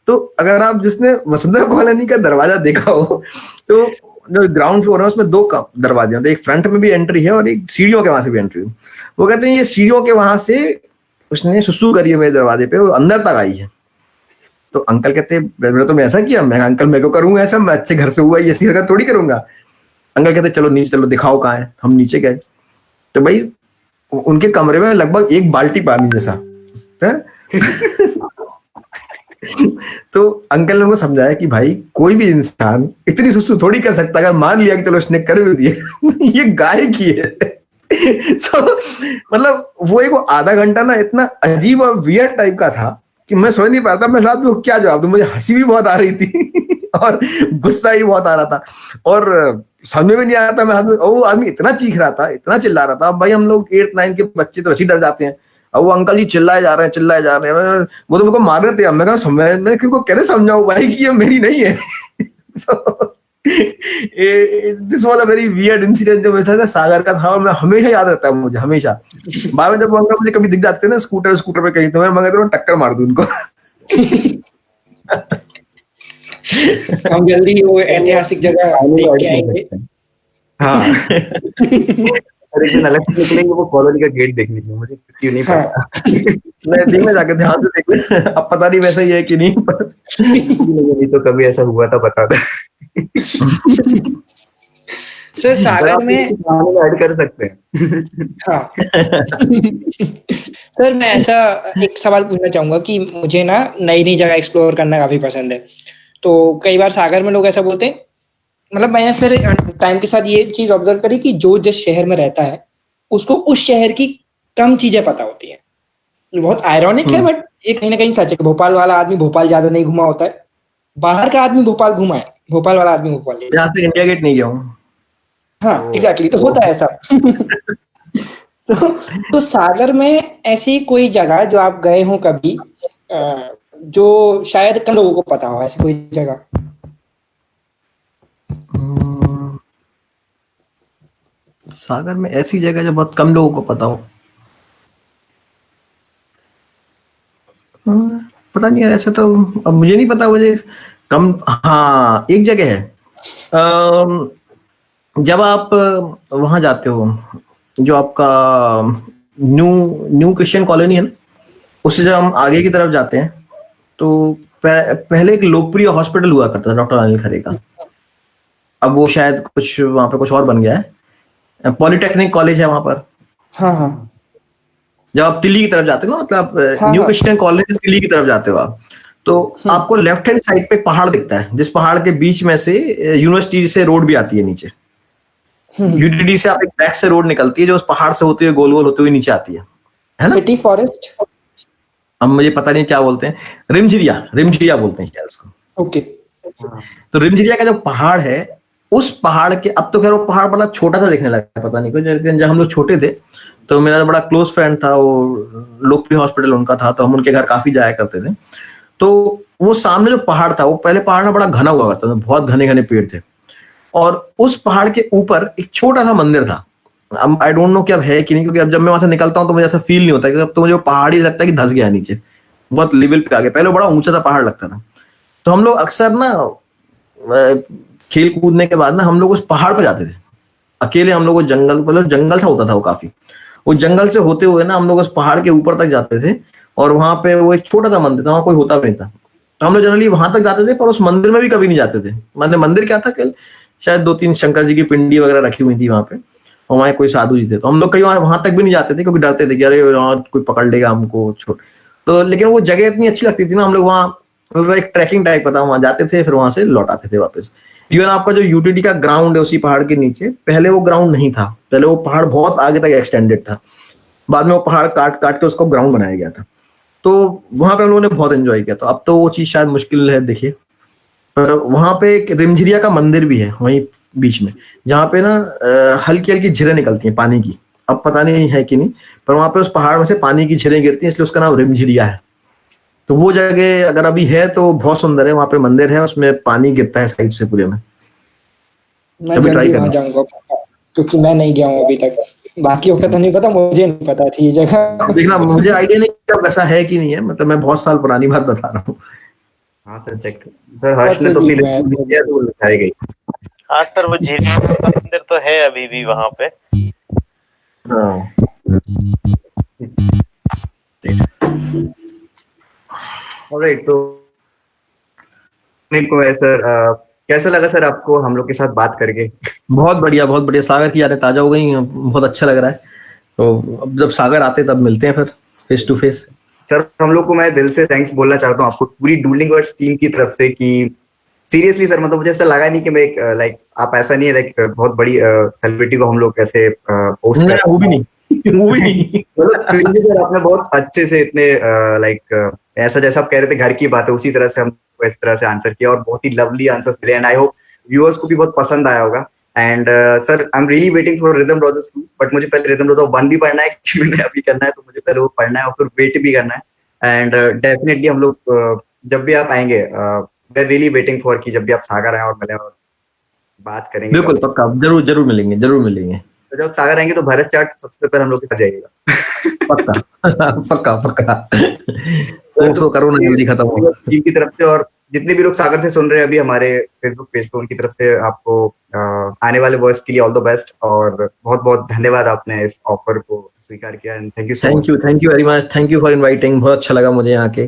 तो अगर आप जिसने वसुंधरा कॉलोनी का दरवाजा देखा हो, तो जो ग्राउंड फ्लोर है उसमें दो दरवाजे हैं, एक फ्रंट में भी एंट्री है और एक सीढ़ियों के वहां से भी एंट्री है। वो कहते हैं ये सीढ़ियों के वहां से उसने सुसु करी है मेरे दरवाजे पे, वो अंदर तक आई है। तो अंकल कहते बेटा तुमने ऐसा किया? मैं अंकल मैं क्यों करूंगा ऐसा, मैं अच्छे घर से हुआ, ये ऐसी हरकत थोड़ी करूंगा। अंकल कहते चलो नीचे चलो दिखाओ कहाँ है। हम नीचे गए तो भाई उनके कमरे में लगभग एक बाल्टी पानी जैसा है। तो अंकल ने उनको समझाया कि भाई कोई भी इंसान इतनी सुसु थोड़ी कर सकता, अगर मान लिया कि चलो उसने कर भी दिया ये गाय की है। so, मतलब वो एक आधा घंटा ना इतना अजीब और वियर्ड टाइप का था कि मैं समझ नहीं पाता मैं साथ में क्या जवाब दूं। मुझे हंसी भी बहुत आ रही थी और गुस्सा ही बहुत आ रहा था, और समझ में नहीं आ रहा था। मैं आदमी इतना चीख रहा था, इतना चिल्ला रहा था। भाई हम लोग 8th 9th के बच्चे तो वैसे ही डर जाते हैं। अब वो अंकल जी चिल्लाए जा रहे हैं, चिल्लाए जा रहे हैं, वो तो मेरे को मार रहे थे। मैं कहा मैं किनको कैसे समझाऊं भाई कि ये मेरी नहीं है। This was a very weird incident जो मेरे साथ सागर का था, और मैं हमेशा याद रहता है मुझे हमेशा। बाद में जब वो अंकल मुझे कभी दिख जाते थे ना स्कूटर पे कहीं, तो मैं मगर टक्कर मार दूं उनको। हम जल्दी वो ऐतिहासिक जगह देख के आएंगे। हाँ। और एक दिन अलग से निकलेंगे वो कॉलोनी का गेट देखने के लिए, मुझे क्यों नहीं पता। मैं देखने जाके ध्यान से देख, अब पता नहीं वैसा ही है कि नहीं, पर नहीं तो कभी ऐसा हुआ था बता दे। सर सागर में ऐड कर सकते हैं। हाँ। सर मैं ऐसा एक सवाल पूछना चाहूंगा कि मुझे ना नई नई जगह एक्सप्लोर करना काफी पसंद है। तो कई बार सागर में लोग ऐसा बोलते हैं, मतलब मैंने फिर टाइम के साथ ये चीज ऑब्जर्व करी कि जो जिस शहर में रहता है उसको उस शहर की कम चीजें पता होती हैं। बहुत आयरॉनिक है बट ये कहीं ना कहीं सच है। भोपाल वाला आदमी भोपाल ज्यादा नहीं घुमा होता है, बाहर का आदमी भोपाल घुमा है, भोपाल वाला आदमी भोपाल नहीं। आज तक इंडिया गेट नहीं गया हूँ। हाँ एग्जैक्टली, तो होता है ऐसा। तो सागर में ऐसी कोई जगह जो आप गए हो कभी, जो शायद कम लोगों को पता हो, ऐसी कोई जगह? सागर में ऐसी जगह जो बहुत कम लोगों को पता हो, पता नहीं यार, ऐसा तो अब मुझे नहीं पता। मुझे कम, हाँ एक जगह है। जब आप वहां जाते हो, जो आपका न्यू क्रिश्चियन कॉलोनी है ना, उससे जब हम आगे की तरफ जाते हैं तो पहले एक लोकप्रिय हॉस्पिटल हुआ करता था डॉक्टर अनिल खरे का। अब वो शायद कुछ वहां पे कुछ और बन गया है, पॉलिटेक्निक कॉलेज है वहां पर। हाँ हाँ। जब आप दिल्ली की तरफ जाते हो ना, मतलब हाँ, न्यू हाँ। क्रिश्चियन कॉलेज दिल्ली की तरफ जाते हो आप, तो आपको लेफ्ट हैंड साइड पे एक पहाड़ दिखता है, जिस पहाड़ के बीच में से यूनिवर्सिटी से रोड भी आती है नीचे। यूटीडी से आप एक बैक से रोड निकलती है जो उस पहाड़ से होते हुए गोल गोल होते हुए नीचे आती है ना? City forest. अब मुझे पता नहीं क्या बोलते हैं, रिमझिरिया बोलते हैं शायद उसको। ओके। तो रिमझिरिया का जो पहाड़ है, उस पहाड़ के, अब तो खैर वो पहाड़ बड़ा छोटा सा दिखने लगा, पता नहीं क्यों, लेकिन जब हम लोग छोटे थे तो मेरा बड़ा क्लोज फ्रेंड था, वो लोकप्रिय हॉस्पिटल उनका था, तो हम उनके घर काफी जाया करते थे। तो वो सामने जो पहाड़ था, वो पहले पहाड़ ना बड़ा घना हुआ करता था, बहुत घने घने पेड़ थे, और उस पहाड़ के ऊपर एक छोटा सा मंदिर था। अब आई डोंट नो कि अब है कि नहीं, क्योंकि अब जब मैं वहां से निकलता हूँ तो मुझे ऐसा फील नहीं होता, क्योंकि अब तो मुझे वो पहाड़ ही लगता है कि धंस गया नीचे, बहुत लेवल पे आ गया। पहले वो बड़ा ऊंचा सा पहाड़ लगता था। तो हम लोग अक्सर ना खेल कूदने के बाद ना हम लोग उस पहाड़ पर जाते थे अकेले। हम लोग वो जंगल, मतलब जंगल सा होता था वो काफी, वो जंगल से होते हुए ना हम लोग उस पहाड़ के ऊपर तक जाते थे, और वहां पे वो एक छोटा सा मंदिर था, वहां कोई होता भी नहीं था, तो हम लोग जनरली वहां तक जाते थे, पर उस मंदिर में भी कभी नहीं जाते थे। मतलब मंदिर क्या था कि शायद 2-3 शंकर जी की पिंडी वगैरह रखी हुई थी वहां पे, और वहां कोई साधु जी थे, तो हम लोग कई वहां तक भी नहीं जाते थे, क्योंकि डरते थे कि अरे यहाँ कोई पकड़ लेगा हमको, छोड़। तो लेकिन वो जगह इतनी अच्छी लगती थी ना, हम लोग वहाँ, मतलब एक ट्रैकिंग टाइप का था, वहां जाते थे, फिर वहां से लौट आते थे वापस। इवन आपका जो यूटीडी का ग्राउंड है उसी पहाड़ के नीचे, पहले वो ग्राउंड नहीं था, पहले वो पहाड़ बहुत आगे तक एक्सटेंडेड था, बाद में वो पहाड़ काट काट के उसको ग्राउंड बनाया गया था। तो वहां पे हम लोगों ने बहुत एंजॉय किया। तो अब तो वो चीज शायद मुश्किल है, देखिए। पर वहां पे एक रिमझिरिया का मंदिर भी है वहीं बीच में, जहाँ पे ना हल्की हल्की झिरें निकलती हैं पानी की। अब पता नहीं है कि नहीं, पर वहां पे उस पहाड़ में से पानी की झिरें गिरती हैं, इसलिए उसका नाम रिमझिरिया है। तो वो जगह अगर अभी है तो बहुत सुंदर है, वहां पे मंदिर है, उसमें पानी गिरता है साइड से पूरे में। मैं कभी ट्राई जल्दी वहां करना। जाऊंगा पक्का, क्योंकि मैं नहीं गया हूँ अभी तक। बाकियों का तो नहीं पता, मुझे नहीं पता थी ये जगह। देखना, मुझे आइडिया नहीं कि अब वैसा है कि नहीं है, मतलब मैं बहुत साल पुरानी बात बता रहा हूँ। हाँ सर, चेक सर, हर्ष और ने फिर तो भी अपनी मैं लिस्ट दिया तो वो दिखाई गई। हाँ सर, वो झील का मंदिर तो है अभी भी वहां पे। हाँ। ऑलराइट, तो को है सर, कैसा लगा सर आपको हम लोग के साथ बात करके? बहुत बढ़िया, बहुत बढ़िया। सागर की यादें ताजा हो गई, बहुत अच्छा लग रहा है। तो अब जब सागर आते तब मिलते हैं फिर फेस टू फेस। सर, हम लोग को मैं दिल से थैंक्स बोलना चाहता हूँ आपको पूरी डूडलिंग वर्ड्स टीम की तरफ से, कि सीरियसली सर, मतलब मुझे ऐसा लगा नहीं कि मैं एक लाइक, आप ऐसा नहीं है लाइक बहुत बड़ी सेलिब्रिटी को हम लोग ऐसे पोस्ट नहीं, कर। वो भी नहीं, वो भी नहीं। मतलब फिर भी सर आपने बहुत अच्छे से इतने लाइक ऐसा जैसा आप कह रहे थे घर की बात है, उसी तरह से हमको इस तरह से आंसर किया, और बहुत ही लवली आंसर्स मिले, एंड आई होप व्यूअर्स को भी बहुत पसंद आया होगा। And sir, I am really waiting for rhythm roses 2, but मुझे पहले रिदम रोजेस 1 भी पढ़ना है, क्योंकि मैंने अभी करना है, तो मुझे पहले वो पढ़ना है और फिर वेट भी करना है। एंड डेफिनेटली हम लोग जब भी आप आएंगे, we are really waiting for कि जब भी आप सागर आए और मिले और बात करेंगे बिल्कुल, कभी। पक्का, जरूर जरूर मिलेंगे, जरूर मिलेंगे। तो जब सागर आएंगे तो भारत चाट सबसे पहले हम लोग के साथ जाइएगा। पक्का। पक्का पक्का। सर, वो तो करो ना, जल्दी खत्म हो। टीम की तरफ से और जितने भी लोग सागर से सुन रहे हैं अभी हमारे फेसबुक पेज पे, उनकी तरफ से आपको आने वाले वर्ष के लिए ऑल द बेस्ट, और बहुत बहुत धन्यवाद आपने इस ऑफर को स्वीकार किया, and thank you so much. Thank you very much, thank you for inviting, बहुत अच्छा लगा मुझे यहाँ के।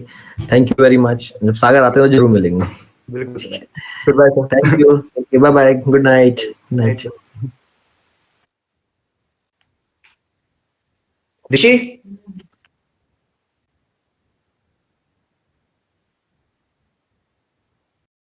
थैंक यू वेरी मच, जब सागर आते हैं तो जरूर मिलेंगे। बिल्कुल, good bye thank you, bye bye, good night, night. Sir. Rishi.